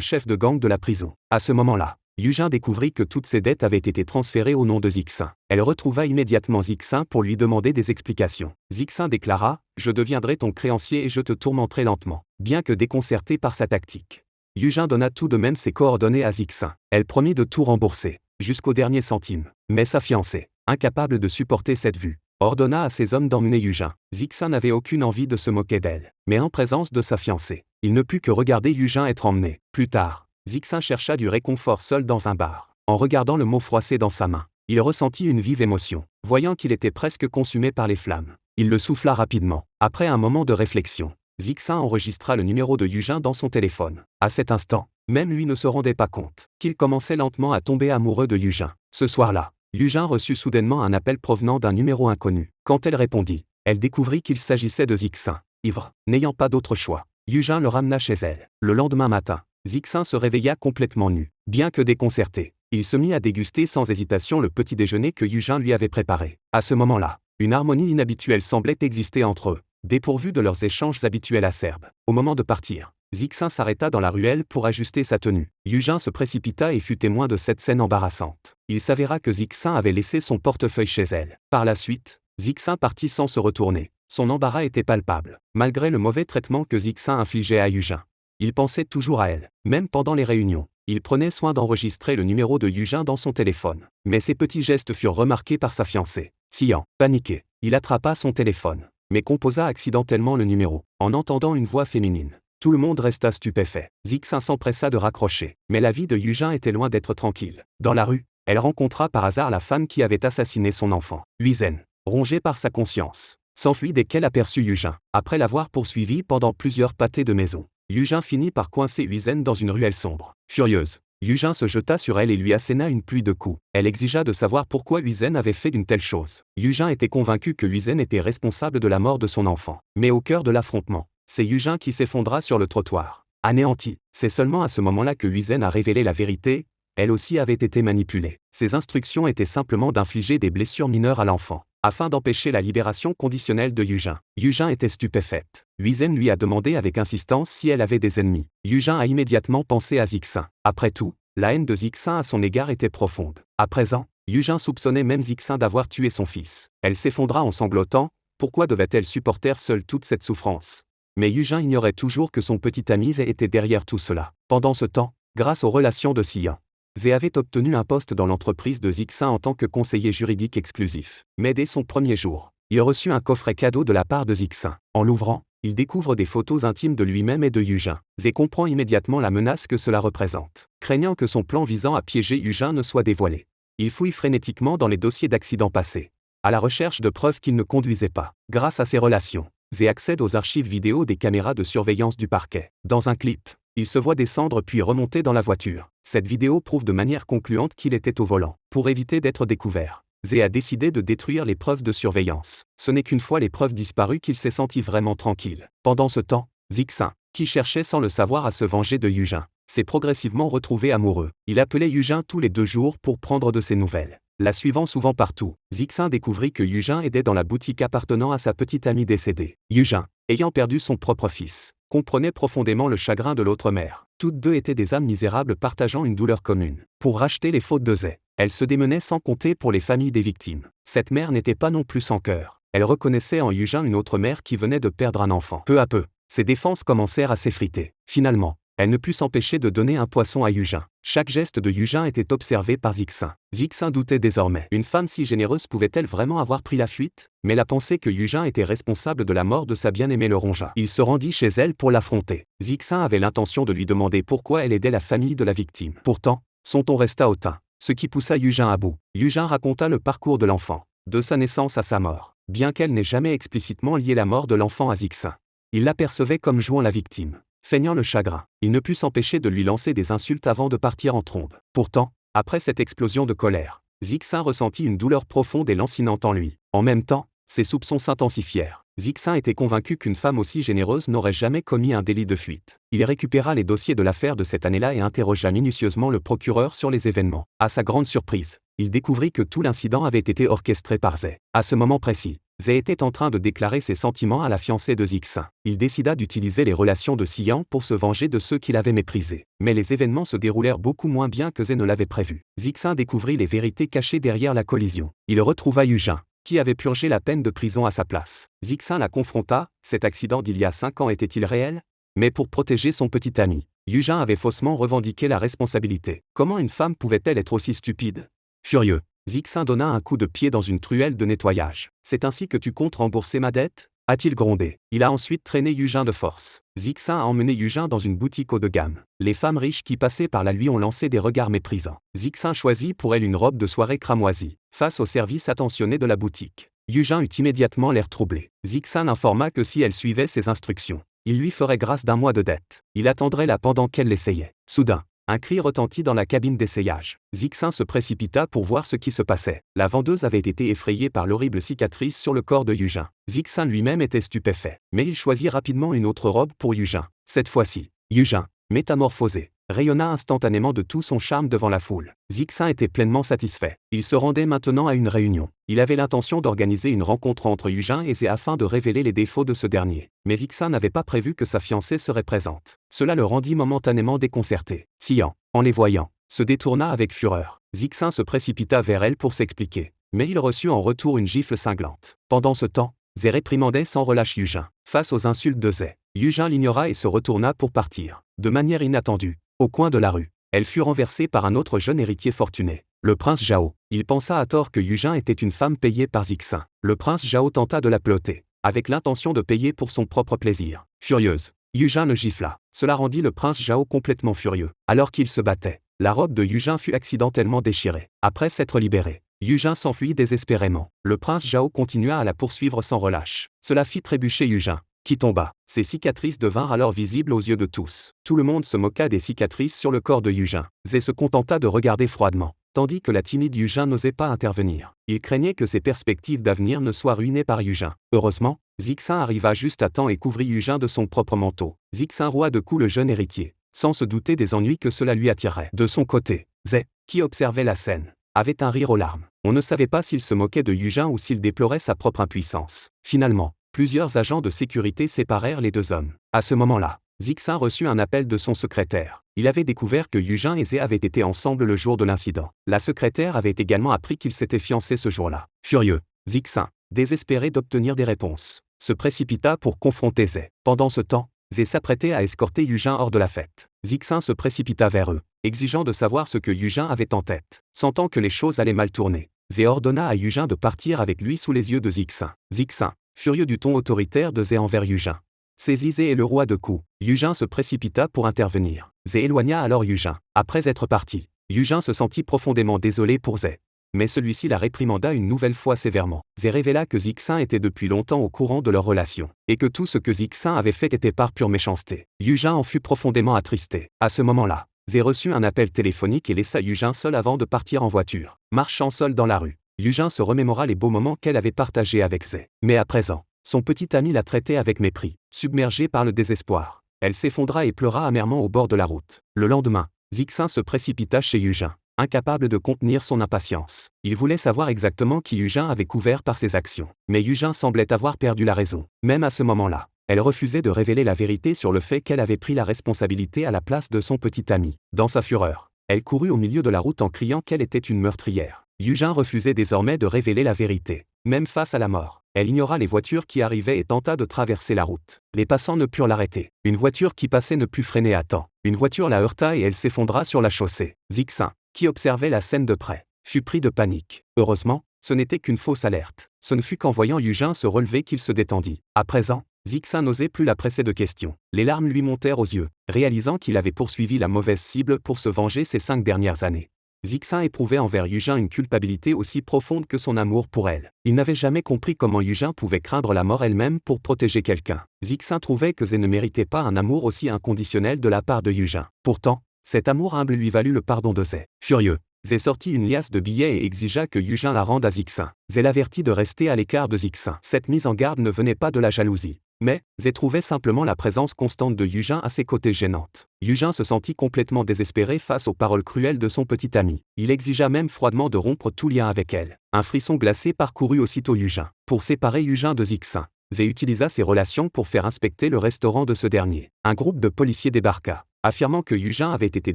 chef de gang de la prison. À ce moment-là, Yujin découvrit que toutes ses dettes avaient été transférées au nom de Zixin. Elle retrouva immédiatement Zixin pour lui demander des explications. Zixin déclara « Je deviendrai ton créancier et je te tourmenterai lentement », bien que déconcerté par sa tactique. Yujin donna tout de même ses coordonnées à Zixin. Elle promit de tout rembourser, jusqu'au dernier centime. Mais sa fiancée, incapable de supporter cette vue, ordonna à ses hommes d'emmener Yujin. Zixin n'avait aucune envie de se moquer d'elle, mais en présence de sa fiancée, il ne put que regarder Yujin être emmené. Plus tard, Zixin chercha du réconfort seul dans un bar. En regardant le mot froissé dans sa main, il ressentit une vive émotion. Voyant qu'il était presque consumé par les flammes, il le souffla rapidement. Après un moment de réflexion, Zixin enregistra le numéro de Yujin dans son téléphone. À cet instant, même lui ne se rendait pas compte qu'il commençait lentement à tomber amoureux de Yujin. Ce soir-là, Yujin reçut soudainement un appel provenant d'un numéro inconnu. Quand elle répondit, elle découvrit qu'il s'agissait de Zixin. Ivre, n'ayant pas d'autre choix, Yujin le ramena chez elle. Le lendemain matin, Zixin se réveilla complètement nu. Bien que déconcerté, il se mit à déguster sans hésitation le petit déjeuner que Yujin lui avait préparé. À ce moment-là, une harmonie inhabituelle semblait exister entre eux, dépourvue de leurs échanges habituels acerbes. Au moment de partir, Zixin s'arrêta dans la ruelle pour ajuster sa tenue. Yujin se précipita et fut témoin de cette scène embarrassante. Il s'avéra que Zixin avait laissé son portefeuille chez elle. Par la suite, Zixin partit sans se retourner. Son embarras était palpable, malgré le mauvais traitement que Zixin infligeait à Yujin. Il pensait toujours à elle, même pendant les réunions. Il prenait soin d'enregistrer le numéro de Yujin dans son téléphone. Mais ses petits gestes furent remarqués par sa fiancée. Sian, paniqué, il attrapa son téléphone, mais composa accidentellement le numéro. En entendant une voix féminine, tout le monde resta stupéfait. Zixin s'empressa de raccrocher, mais la vie de Yujin était loin d'être tranquille. Dans la rue, elle rencontra par hasard la femme qui avait assassiné son enfant. Huizen, rongée par sa conscience, s'enfuit dès qu'elle aperçut Yujin. Après l'avoir poursuivi pendant plusieurs pâtés de maison, Yujin finit par coincer Huizen dans une ruelle sombre. Furieuse, Yujin se jeta sur elle et lui asséna une pluie de coups. Elle exigea de savoir pourquoi Huizen avait fait une telle chose. Yujin était convaincu que Huizen était responsable de la mort de son enfant. Mais au cœur de l'affrontement, c'est Yujin qui s'effondra sur le trottoir, anéanti. C'est seulement à ce moment-là que Huizen a révélé la vérité. Elle aussi avait été manipulée. Ses instructions étaient simplement d'infliger des blessures mineures à l'enfant, afin d'empêcher la libération conditionnelle de Yujin. Yujin était stupéfaite. Huizen lui a demandé avec insistance si elle avait des ennemis. Yujin a immédiatement pensé à Zixin. Après tout, la haine de Zixin à son égard était profonde. À présent, Yujin soupçonnait même Zixin d'avoir tué son fils. Elle s'effondra en sanglotant. Pourquoi devait-elle supporter seule toute cette souffrance? Mais Yujin ignorait toujours que son petit ami Zé était derrière tout cela. Pendant ce temps, grâce aux relations de Sian, Zé avait obtenu un poste dans l'entreprise de Zixin en tant que conseiller juridique exclusif. Mais dès son premier jour, il reçut un coffret cadeau de la part de Zixin. En l'ouvrant, il découvre des photos intimes de lui-même et de Yujin. Zé comprend immédiatement la menace que cela représente. Craignant que son plan visant à piéger Yujin ne soit dévoilé, il fouille frénétiquement dans les dossiers d'accidents passés, à la recherche de preuves qu'il ne conduisait pas. Grâce à ses relations, Zé accède aux archives vidéo des caméras de surveillance du parquet. Dans un clip, il se voit descendre puis remonter dans la voiture. Cette vidéo prouve de manière concluante qu'il était au volant. Pour éviter d'être découvert, Zé a décidé de détruire les preuves de surveillance. Ce n'est qu'une fois les preuves disparues qu'il s'est senti vraiment tranquille. Pendant ce temps, Zixin, qui cherchait sans le savoir à se venger de Yujin, s'est progressivement retrouvé amoureux. Il appelait Yujin tous les 2 jours pour prendre de ses nouvelles. La suivant souvent partout, Zixin découvrit que Yujin aidait dans la boutique appartenant à sa petite amie décédée. Yujin, ayant perdu son propre fils, comprenait profondément le chagrin de l'autre mère. Toutes deux étaient des âmes misérables partageant une douleur commune. Pour racheter les fautes de Zé, elle se démenait sans compter pour les familles des victimes. Cette mère n'était pas non plus sans cœur. Elle reconnaissait en Yujin une autre mère qui venait de perdre un enfant. Peu à peu, ses défenses commencèrent à s'effriter. Finalement, elle ne put s'empêcher de donner un poisson à Yujin. Chaque geste de Yujin était observé par Zixin. Zixin doutait désormais. Une femme si généreuse pouvait-elle vraiment avoir pris la fuite? Mais la pensée que Yujin était responsable de la mort de sa bien-aimée le rongea. Il se rendit chez elle pour l'affronter. Zixin avait l'intention de lui demander pourquoi elle aidait la famille de la victime. Pourtant, son ton resta hautain, ce qui poussa Yujin à bout. Yujin raconta le parcours de l'enfant, de sa naissance à sa mort, bien qu'elle n'ait jamais explicitement lié la mort de l'enfant à Zixin. Il l'apercevait comme jouant la victime. Feignant le chagrin, il ne put s'empêcher de lui lancer des insultes avant de partir en trombe. Pourtant, après cette explosion de colère, Zixin ressentit une douleur profonde et lancinante en lui. En même temps, ses soupçons s'intensifièrent. Zixin était convaincu qu'une femme aussi généreuse n'aurait jamais commis un délit de fuite. Il récupéra les dossiers de l'affaire de cette année-là et interrogea minutieusement le procureur sur les événements. À sa grande surprise, il découvrit que tout l'incident avait été orchestré par Zhe. À ce moment précis, Zhe était en train de déclarer ses sentiments à la fiancée de Zixin. Il décida d'utiliser les relations de Xian pour se venger de ceux qui l'avaient méprisé. Mais les événements se déroulèrent beaucoup moins bien que Zhe ne l'avait prévu. Zixin découvrit les vérités cachées derrière la collision. Il retrouva Yujin, qui avait purgé la peine de prison à sa place. Zixin la confronta, cet accident d'il y a 5 ans était-il réel? Mais pour protéger son petit ami, Yujin avait faussement revendiqué la responsabilité. Comment une femme pouvait-elle être aussi stupide? Furieux, Zixin donna un coup de pied dans une truelle de nettoyage. C'est ainsi que tu comptes rembourser ma dette? A-t-il grondé. Il a ensuite traîné Yujin de force. Zixin a emmené Yujin dans une boutique haut de gamme. Les femmes riches qui passaient par là lui ont lancé des regards méprisants. Zixin choisit pour elle une robe de soirée cramoisie. Face au service attentionné de la boutique, Yujin eut immédiatement l'air troublé. Zixin informa que si elle suivait ses instructions, il lui ferait grâce d'1 mois de dette. Il attendrait là pendant qu'elle l'essayait. Soudain, un cri retentit dans la cabine d'essayage. Zixin se précipita pour voir ce qui se passait. La vendeuse avait été effrayée par l'horrible cicatrice sur le corps de Yujin. Zixin lui-même était stupéfait. Mais il choisit rapidement une autre robe pour Yujin. Cette fois-ci, Yujin, métamorphosé, rayonna instantanément de tout son charme devant la foule. Zixin était pleinement satisfait. Il se rendait maintenant à une réunion. Il avait l'intention d'organiser une rencontre entre Yujin et Zhe afin de révéler les défauts de ce dernier. Mais Zixin n'avait pas prévu que sa fiancée serait présente. Cela le rendit momentanément déconcerté. Xian, en les voyant, se détourna avec fureur. Zixin se précipita vers elle pour s'expliquer. Mais il reçut en retour une gifle cinglante. Pendant ce temps, Zhe réprimandait sans relâche Yujin. Face aux insultes de Zhe, Yujin l'ignora et se retourna pour partir. De manière inattendue, au coin de la rue, elle fut renversée par un autre jeune héritier fortuné, le prince Zhao. Il pensa à tort que Yujin était une femme payée par Zixin. Le prince Zhao tenta de la peloter, avec l'intention de payer pour son propre plaisir. Furieuse, Yujin le gifla. Cela rendit le prince Zhao complètement furieux. Alors qu'il se battait, la robe de Yujin fut accidentellement déchirée. Après s'être libéré, Yujin s'enfuit désespérément. Le prince Zhao continua à la poursuivre sans relâche. Cela fit trébucher Yujin, qui tomba. Ses cicatrices devinrent alors visibles aux yeux de tous. Tout le monde se moqua des cicatrices sur le corps de Yujin. Zhe se contenta de regarder froidement, tandis que la timide Yujin n'osait pas intervenir. Il craignait que ses perspectives d'avenir ne soient ruinées par Yujin. Heureusement, Zixin arriva juste à temps et couvrit Yujin de son propre manteau. Zixin roua de coups le jeune héritier, sans se douter des ennuis que cela lui attirerait. De son côté, Zhe, qui observait la scène, avait un rire aux larmes. On ne savait pas s'il se moquait de Yujin ou s'il déplorait sa propre impuissance. Finalement, plusieurs agents de sécurité séparèrent les deux hommes. À ce moment-là, Zixin reçut un appel de son secrétaire. Il avait découvert que Yujin et Zhe avaient été ensemble le jour de l'incident. La secrétaire avait également appris qu'ils s'étaient fiancés ce jour-là. Furieux, Zixin, désespéré d'obtenir des réponses, se précipita pour confronter Zhe. Pendant ce temps, Zhe s'apprêtait à escorter Yujin hors de la fête. Zixin se précipita vers eux, exigeant de savoir ce que Yujin avait en tête. Sentant que les choses allaient mal tourner, Zhe ordonna à Yujin de partir avec lui sous les yeux de Zixin. Zixin, furieux du ton autoritaire de Zhe envers Yujin, saisit Zhe et le roua de coups. Yujin se précipita pour intervenir. Zhe éloigna alors Yujin. Après être parti, Yujin se sentit profondément désolé pour Zhe. Mais celui-ci la réprimanda une nouvelle fois sévèrement. Zhe révéla que Zixin était depuis longtemps au courant de leur relation, et que tout ce que Zixin avait fait était par pure méchanceté. Yujin en fut profondément attristé. À ce moment-là, Zhe reçut un appel téléphonique et laissa Yujin seul avant de partir en voiture. Marchant seul dans la rue, Yujin se remémora les beaux moments qu'elle avait partagés avec Zhe. Mais à présent, son petit ami la traitait avec mépris. Submergée par le désespoir, elle s'effondra et pleura amèrement au bord de la route. Le lendemain, Zixin se précipita chez Yujin, incapable de contenir son impatience. Il voulait savoir exactement qui Yujin avait couvert par ses actions. Mais Yujin semblait avoir perdu la raison. Même à ce moment-là, elle refusait de révéler la vérité sur le fait qu'elle avait pris la responsabilité à la place de son petit ami. Dans sa fureur, elle courut au milieu de la route en criant qu'elle était une meurtrière. Yujin refusait désormais de révéler la vérité, même face à la mort. Elle ignora les voitures qui arrivaient et tenta de traverser la route. Les passants ne purent l'arrêter. Une voiture qui passait ne put freiner à temps. Une voiture la heurta et elle s'effondra sur la chaussée. Zixin, qui observait la scène de près, fut pris de panique. Heureusement, ce n'était qu'une fausse alerte. Ce ne fut qu'en voyant Yujin se relever qu'il se détendit. À présent, Zixin n'osait plus la presser de questions. Les larmes lui montèrent aux yeux, réalisant qu'il avait poursuivi la mauvaise cible pour se venger ces 5 dernières années. Zixin éprouvait envers Yujin une culpabilité aussi profonde que son amour pour elle. Il n'avait jamais compris comment Yujin pouvait craindre la mort elle-même pour protéger quelqu'un. Zixin trouvait que Zhe ne méritait pas un amour aussi inconditionnel de la part de Yujin. Pourtant, cet amour humble lui valut le pardon de Zhe. Furieux, Zé sortit une liasse de billets et exigea que Yujin la rende à Zixin. Zé l'avertit de rester à l'écart de Zixin. Cette mise en garde ne venait pas de la jalousie. Mais, Zé trouvait simplement la présence constante de Yujin à ses côtés gênante. Yujin se sentit complètement désespéré face aux paroles cruelles de son petit ami. Il exigea même froidement de rompre tout lien avec elle. Un frisson glacé parcourut aussitôt Yujin. Pour séparer Yujin de Zixin, Zé utilisa ses relations pour faire inspecter le restaurant de ce dernier. Un groupe de policiers débarqua, affirmant que Yujin avait été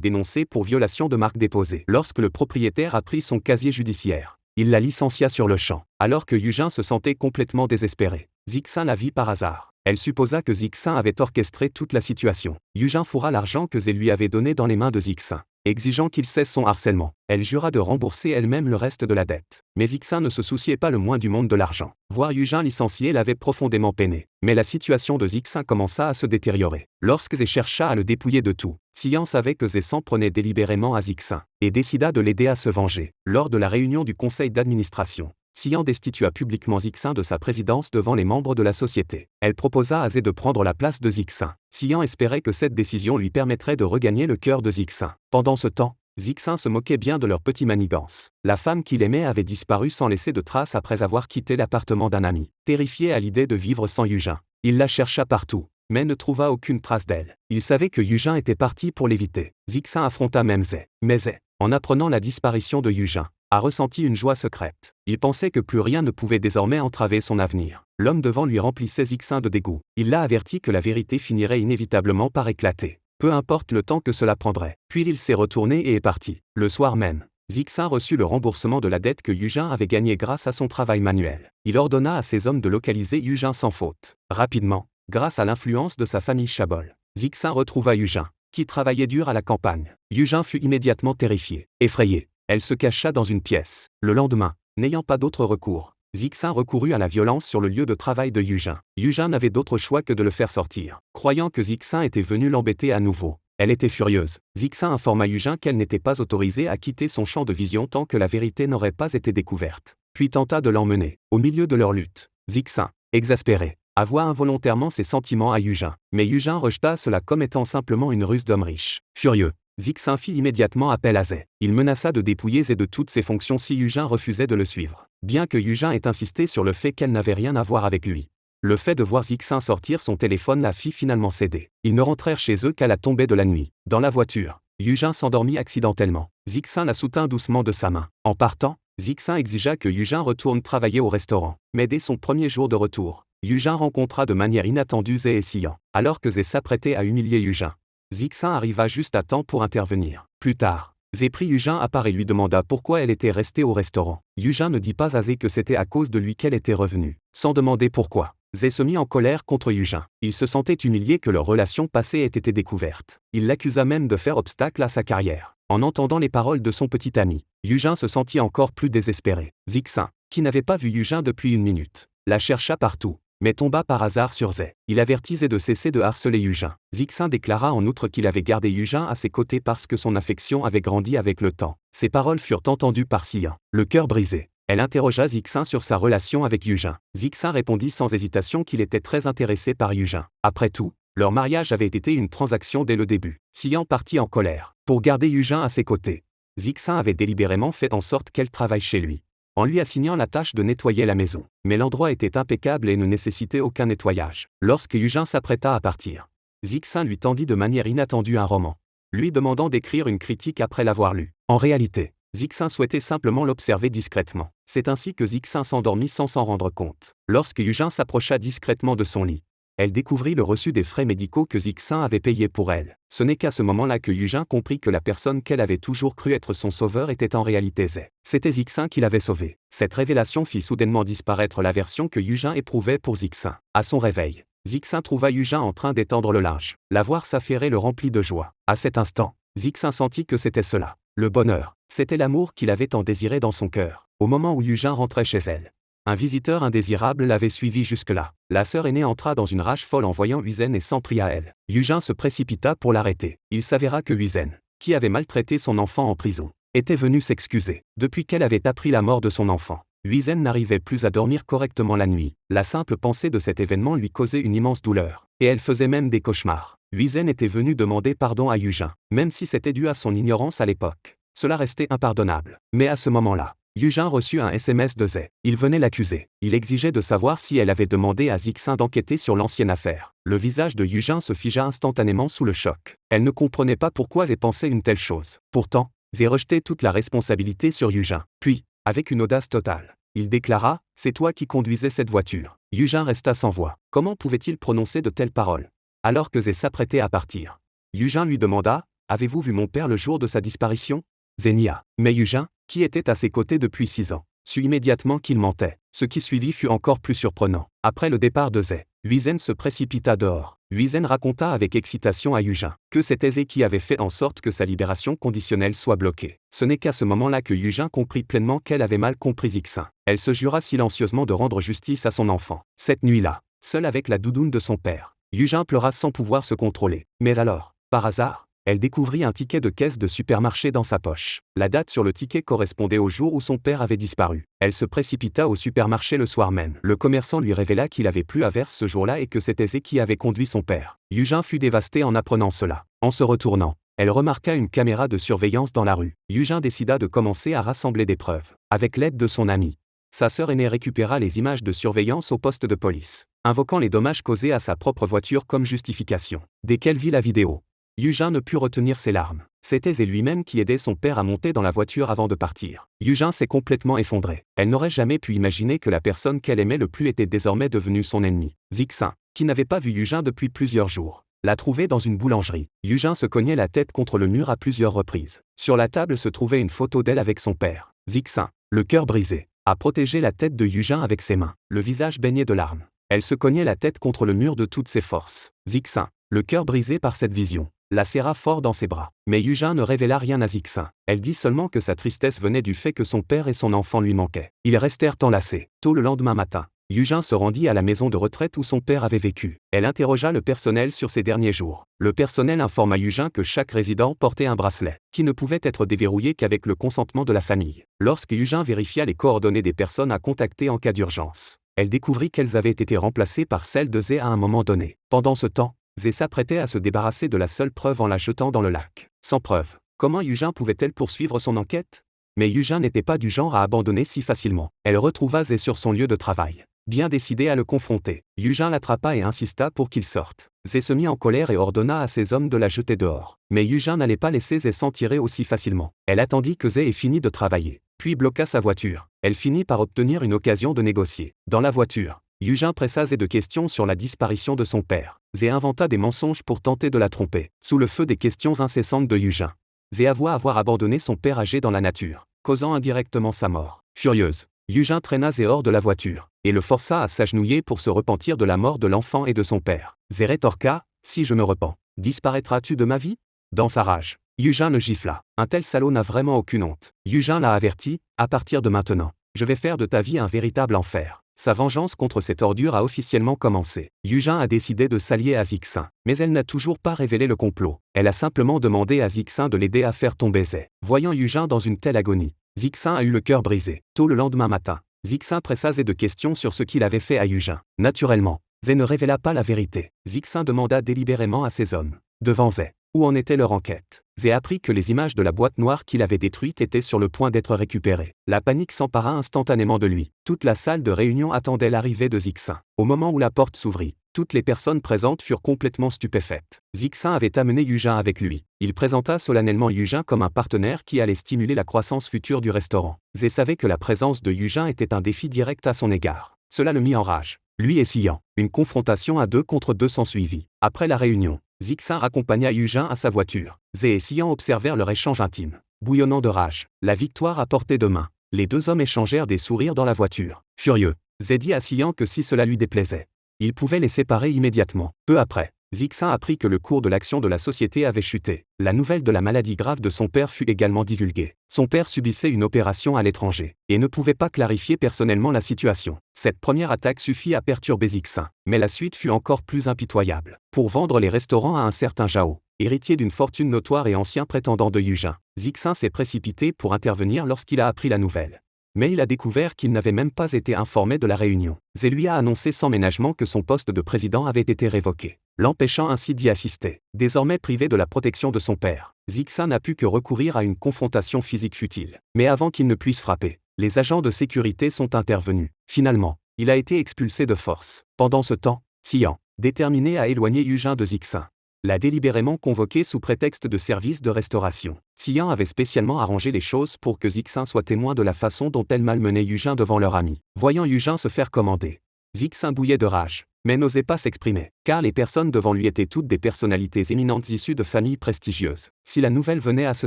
dénoncé pour violation de marque déposée. Lorsque le propriétaire apprit son casier judiciaire, il la licencia sur le champ. Alors que Yujin se sentait complètement désespéré, Zixin la vit par hasard. Elle supposa que Zixin avait orchestré toute la situation. Yujin fourra l'argent que Zé lui avait donné dans les mains de Zixin, exigeant qu'il cesse son harcèlement. Elle jura de rembourser elle-même le reste de la dette. Mais Zixin ne se souciait pas le moins du monde de l'argent. Voir Yujin licencié l'avait profondément peiné. Mais la situation de Zixin commença à se détériorer. Lorsque Zé chercha à le dépouiller de tout, Xian savait que Zé s'en prenait délibérément à Zixin, et décida de l'aider à se venger. Lors de la réunion du conseil d'administration, Xian destitua publiquement Zixin de sa présidence devant les membres de la société. Elle proposa à Zé de prendre la place de Zixin. Xian espérait que cette décision lui permettrait de regagner le cœur de Zixin. Pendant ce temps, Zixin se moquait bien de leur petit manigance. La femme qu'il aimait avait disparu sans laisser de traces après avoir quitté l'appartement d'un ami. Terrifié à l'idée de vivre sans Yujin, il la chercha partout, mais ne trouva aucune trace d'elle. Il savait que Yujin était parti pour l'éviter. Zixin affronta même Zé. Mais Zé, en apprenant la disparition de Yujin, a ressenti une joie secrète. Il pensait que plus rien ne pouvait désormais entraver son avenir. L'homme devant lui remplissait Zixin de dégoût. Il l'a averti que la vérité finirait inévitablement par éclater. Peu importe le temps que cela prendrait. Puis il s'est retourné et est parti. Le soir même, Zixin reçut le remboursement de la dette que Yujin avait gagnée grâce à son travail manuel. Il ordonna à ses hommes de localiser Yujin sans faute. Rapidement, grâce à l'influence de sa famille Chabol, Zixin retrouva Yujin, qui travaillait dur à la campagne. Yujin fut immédiatement terrifiée. Effrayée, elle se cacha dans une pièce. Le lendemain, n'ayant pas d'autre recours, Zixin recourut à la violence sur le lieu de travail de Yujin. Yujin n'avait d'autre choix que de le faire sortir. Croyant que Zixin était venu l'embêter à nouveau, elle était furieuse. Zixin informa Yujin qu'elle n'était pas autorisée à quitter son champ de vision tant que la vérité n'aurait pas été découverte. Puis tenta de l'emmener. Au milieu de leur lutte, Zixin, exaspéré, avoua involontairement ses sentiments à Yujin. Mais Yujin rejeta cela comme étant simplement une ruse d'homme riche. Furieux, Zixin fit immédiatement appel à Zé. Il menaça de dépouiller Zé de toutes ses fonctions si Yujin refusait de le suivre. Bien que Yujin ait insisté sur le fait qu'elle n'avait rien à voir avec lui, le fait de voir Zixin sortir son téléphone la fit finalement céder. Ils ne rentrèrent chez eux qu'à la tombée de la nuit. Dans la voiture, Yujin s'endormit accidentellement. Zixin la soutint doucement de sa main. En partant, Zixin exigea que Yujin retourne travailler au restaurant. Mais dès son premier jour de retour, Yujin rencontra de manière inattendue Zé et Xian. Alors que Zé s'apprêtait à humilier Yujin, Zixin arriva juste à temps pour intervenir. Plus tard, Zé prit Yujin à part et lui demanda pourquoi elle était restée au restaurant. Yujin ne dit pas à Zé que c'était à cause de lui qu'elle était revenue. Sans demander pourquoi, Zé se mit en colère contre Yujin. Il se sentait humilié que leur relation passée ait été découverte. Il l'accusa même de faire obstacle à sa carrière. En entendant les paroles de son petit ami, Yujin se sentit encore plus désespéré. Zixin, qui n'avait pas vu Yujin depuis une minute, la chercha partout, mais tomba par hasard sur Zé. Il avertit Zé de cesser de harceler Yujin. Zixin déclara en outre qu'il avait gardé Yujin à ses côtés parce que son affection avait grandi avec le temps. Ces paroles furent entendues par Xian. Le cœur brisé, elle interrogea Zixin sur sa relation avec Yujin. Zixin répondit sans hésitation qu'il était très intéressé par Yujin. Après tout, leur mariage avait été une transaction dès le début. Xian partit en colère. Pour garder Yujin à ses côtés, Zixin avait délibérément fait en sorte qu'elle travaille chez lui, en lui assignant la tâche de nettoyer la maison. Mais l'endroit était impeccable et ne nécessitait aucun nettoyage. Lorsque Yujin s'apprêta à partir, Zixin lui tendit de manière inattendue un roman, lui demandant d'écrire une critique après l'avoir lu. En réalité, Zixin souhaitait simplement l'observer discrètement. C'est ainsi que Zixin s'endormit sans s'en rendre compte. Lorsque Yujin s'approcha discrètement de son lit, elle découvrit le reçu des frais médicaux que Zixin avait payés pour elle. Ce n'est qu'à ce moment-là que Yujin comprit que la personne qu'elle avait toujours cru être son sauveur était en réalité Zé. C'était Zixin qui l'avait sauvé. Cette révélation fit soudainement disparaître l'aversion que Yujin éprouvait pour Zixin. À son réveil, Zixin trouva Yujin en train d'étendre le linge. La voir s'affairer le remplit de joie. À cet instant, Zixin sentit que c'était cela. Le bonheur, c'était l'amour qu'il avait tant désiré dans son cœur. Au moment où Yujin rentrait chez elle, un visiteur indésirable l'avait suivi jusque-là. La sœur aînée entra dans une rage folle en voyant Huizen et s'en prit à elle. Yujin se précipita pour l'arrêter. Il s'avéra que Huizen, qui avait maltraité son enfant en prison, était venu s'excuser. Depuis qu'elle avait appris la mort de son enfant, Huizen n'arrivait plus à dormir correctement la nuit. La simple pensée de cet événement lui causait une immense douleur, et elle faisait même des cauchemars. Huizen était venu demander pardon à Yujin, même si c'était dû à son ignorance à l'époque. Cela restait impardonnable. Mais à ce moment-là, Yujin reçut un SMS de Zhe. Il venait l'accuser. Il exigeait de savoir si elle avait demandé à Zixin d'enquêter sur l'ancienne affaire. Le visage de Yujin se figea instantanément sous le choc. Elle ne comprenait pas pourquoi Zhe pensait une telle chose. Pourtant, Zhe rejetait toute la responsabilité sur Yujin. Puis, avec une audace totale, il déclara « C'est toi qui conduisais cette voiture ». Yujin resta sans voix. Comment pouvait-il prononcer de telles paroles? Alors que Zhe s'apprêtait à partir, Yujin lui demanda « Avez-vous vu mon père le jour de sa disparition ?» Zhe nia. Mais Yujin, qui était à ses côtés depuis 6 ans, sut immédiatement qu'il mentait. Ce qui suivit fut encore plus surprenant. Après le départ de Zhe, Huizen se précipita dehors. Huizen raconta avec excitation à Yujin que c'était Zhe qui avait fait en sorte que sa libération conditionnelle soit bloquée. Ce n'est qu'à ce moment-là que Yujin comprit pleinement qu'elle avait mal compris Zixin. Elle se jura silencieusement de rendre justice à son enfant. Cette nuit-là, seule avec la doudoune de son père, Yujin pleura sans pouvoir se contrôler. Mais alors, par hasard, elle découvrit un ticket de caisse de supermarché dans sa poche. La date sur le ticket correspondait au jour où son père avait disparu. Elle se précipita au supermarché le soir même. Le commerçant lui révéla qu'il avait plu à verse ce jour-là et que c'était Zhe qui avait conduit son père. Yujin fut dévastée en apprenant cela. En se retournant, elle remarqua une caméra de surveillance dans la rue. Yujin décida de commencer à rassembler des preuves. Avec l'aide de son ami, sa sœur aînée récupéra les images de surveillance au poste de police, invoquant les dommages causés à sa propre voiture comme justification. Dès qu'elle vit la vidéo, Yujin ne put retenir ses larmes. C'était Zhe lui-même qui aidait son père à monter dans la voiture avant de partir. Yujin s'est complètement effondrée. Elle n'aurait jamais pu imaginer que la personne qu'elle aimait le plus était désormais devenue son ennemi. Zixin, qui n'avait pas vu Yujin depuis plusieurs jours, l'a trouvée dans une boulangerie. Yujin se cognait la tête contre le mur à plusieurs reprises. Sur la table se trouvait une photo d'elle avec son père. Zixin, le cœur brisé, a protégé la tête de Yujin avec ses mains, le visage baigné de larmes. Elle se cognait la tête contre le mur de toutes ses forces. Zixin, le cœur brisé par cette vision, la serra fort dans ses bras. Mais Yujin ne révéla rien à Zixin. Elle dit seulement que sa tristesse venait du fait que son père et son enfant lui manquaient. Ils restèrent enlacés. Tôt le lendemain matin, Yujin se rendit à la maison de retraite où son père avait vécu. Elle interrogea le personnel sur ses derniers jours. Le personnel informa Yujin que chaque résident portait un bracelet, qui ne pouvait être déverrouillé qu'avec le consentement de la famille. Lorsque Yujin vérifia les coordonnées des personnes à contacter en cas d'urgence, elle découvrit qu'elles avaient été remplacées par celles de Zhe à un moment donné. Pendant ce temps, Zhe s'apprêtait à se débarrasser de la seule preuve en la jetant dans le lac. Sans preuve, comment Yujin pouvait-elle poursuivre son enquête? Mais Yujin n'était pas du genre à abandonner si facilement. Elle retrouva Zhe sur son lieu de travail. Bien décidée à le confronter, Yujin l'attrapa et insista pour qu'il sorte. Zhe se mit en colère et ordonna à ses hommes de la jeter dehors. Mais Yujin n'allait pas laisser Zhe s'en tirer aussi facilement. Elle attendit que Zhe ait fini de travailler, puis bloqua sa voiture. Elle finit par obtenir une occasion de négocier. Dans la voiture, Yujin pressa Zhe de questions sur la disparition de son père. Zhe inventa des mensonges pour tenter de la tromper. Sous le feu des questions incessantes de Yujin, Zhe avoua avoir abandonné son père âgé dans la nature, causant indirectement sa mort. Furieuse, Yujin traîna Zhe hors de la voiture, et le força à s'agenouiller pour se repentir de la mort de l'enfant et de son père. Zhe rétorqua « Si je me repens, disparaîtras-tu de ma vie ?» Dans sa rage, Yujin le gifla. Un tel salaud n'a vraiment aucune honte. Yujin l'a averti « À partir de maintenant, je vais faire de ta vie un véritable enfer. » Sa vengeance contre cette ordure a officiellement commencé. Yujin a décidé de s'allier à Zixin, mais elle n'a toujours pas révélé le complot. Elle a simplement demandé à Zixin de l'aider à faire tomber Zhe. Voyant Yujin dans une telle agonie, Zixin a eu le cœur brisé. Tôt le lendemain matin, Zixin pressa Zhe de questions sur ce qu'il avait fait à Yujin. Naturellement, Zhe ne révéla pas la vérité. Zixin demanda délibérément à ses hommes, devant Zhe, où en était leur enquête. Zhe apprit que les images de la boîte noire qu'il avait détruite étaient sur le point d'être récupérées. La panique s'empara instantanément de lui. Toute la salle de réunion attendait l'arrivée de Zixin. Au moment où la porte s'ouvrit, toutes les personnes présentes furent complètement stupéfaites. Zixin avait amené Yujin avec lui. Il présenta solennellement Yujin comme un partenaire qui allait stimuler la croissance future du restaurant. Zhe savait que la présence de Yujin était un défi direct à son égard. Cela le mit en rage. Lui et Xian, une confrontation à 2 contre 2 s'ensuivit. Après la réunion, Zixin raccompagna Yujin à sa voiture. Zhe et Xian observèrent leur échange intime. Bouillonnant de rage, la victoire à portée de main, les deux hommes échangèrent des sourires dans la voiture. Furieux, Zhe dit à Xian que si cela lui déplaisait, il pouvait les séparer immédiatement. Peu après, Zixin apprit que le cours de l'action de la société avait chuté. La nouvelle de la maladie grave de son père fut également divulguée. Son père subissait une opération à l'étranger, et ne pouvait pas clarifier personnellement la situation. Cette première attaque suffit à perturber Zixin, mais la suite fut encore plus impitoyable. Pour vendre les restaurants à un certain Zhao, héritier d'une fortune notoire et ancien prétendant de Yujin, Zixin s'est précipité pour intervenir lorsqu'il a appris la nouvelle. Mais il a découvert qu'il n'avait même pas été informé de la réunion. Zhe lui a annoncé sans ménagement que son poste de président avait été révoqué. l'empêchant ainsi d'y assister. Désormais privé de la protection de son père, Zixin n'a pu que recourir à une confrontation physique futile. Mais avant qu'il ne puisse frapper, les agents de sécurité sont intervenus. Finalement, il a été expulsé de force. Pendant ce temps, Xian, déterminé à éloigner Yujin de Zixin, l'a délibérément convoqué sous prétexte de service de restauration. Xian avait spécialement arrangé les choses pour que Zixin soit témoin de la façon dont elle malmenait Yujin devant leur ami. Voyant Yujin se faire commander, Zixin bouillait de rage, mais n'osait pas s'exprimer, car les personnes devant lui étaient toutes des personnalités éminentes issues de familles prestigieuses. Si la nouvelle venait à se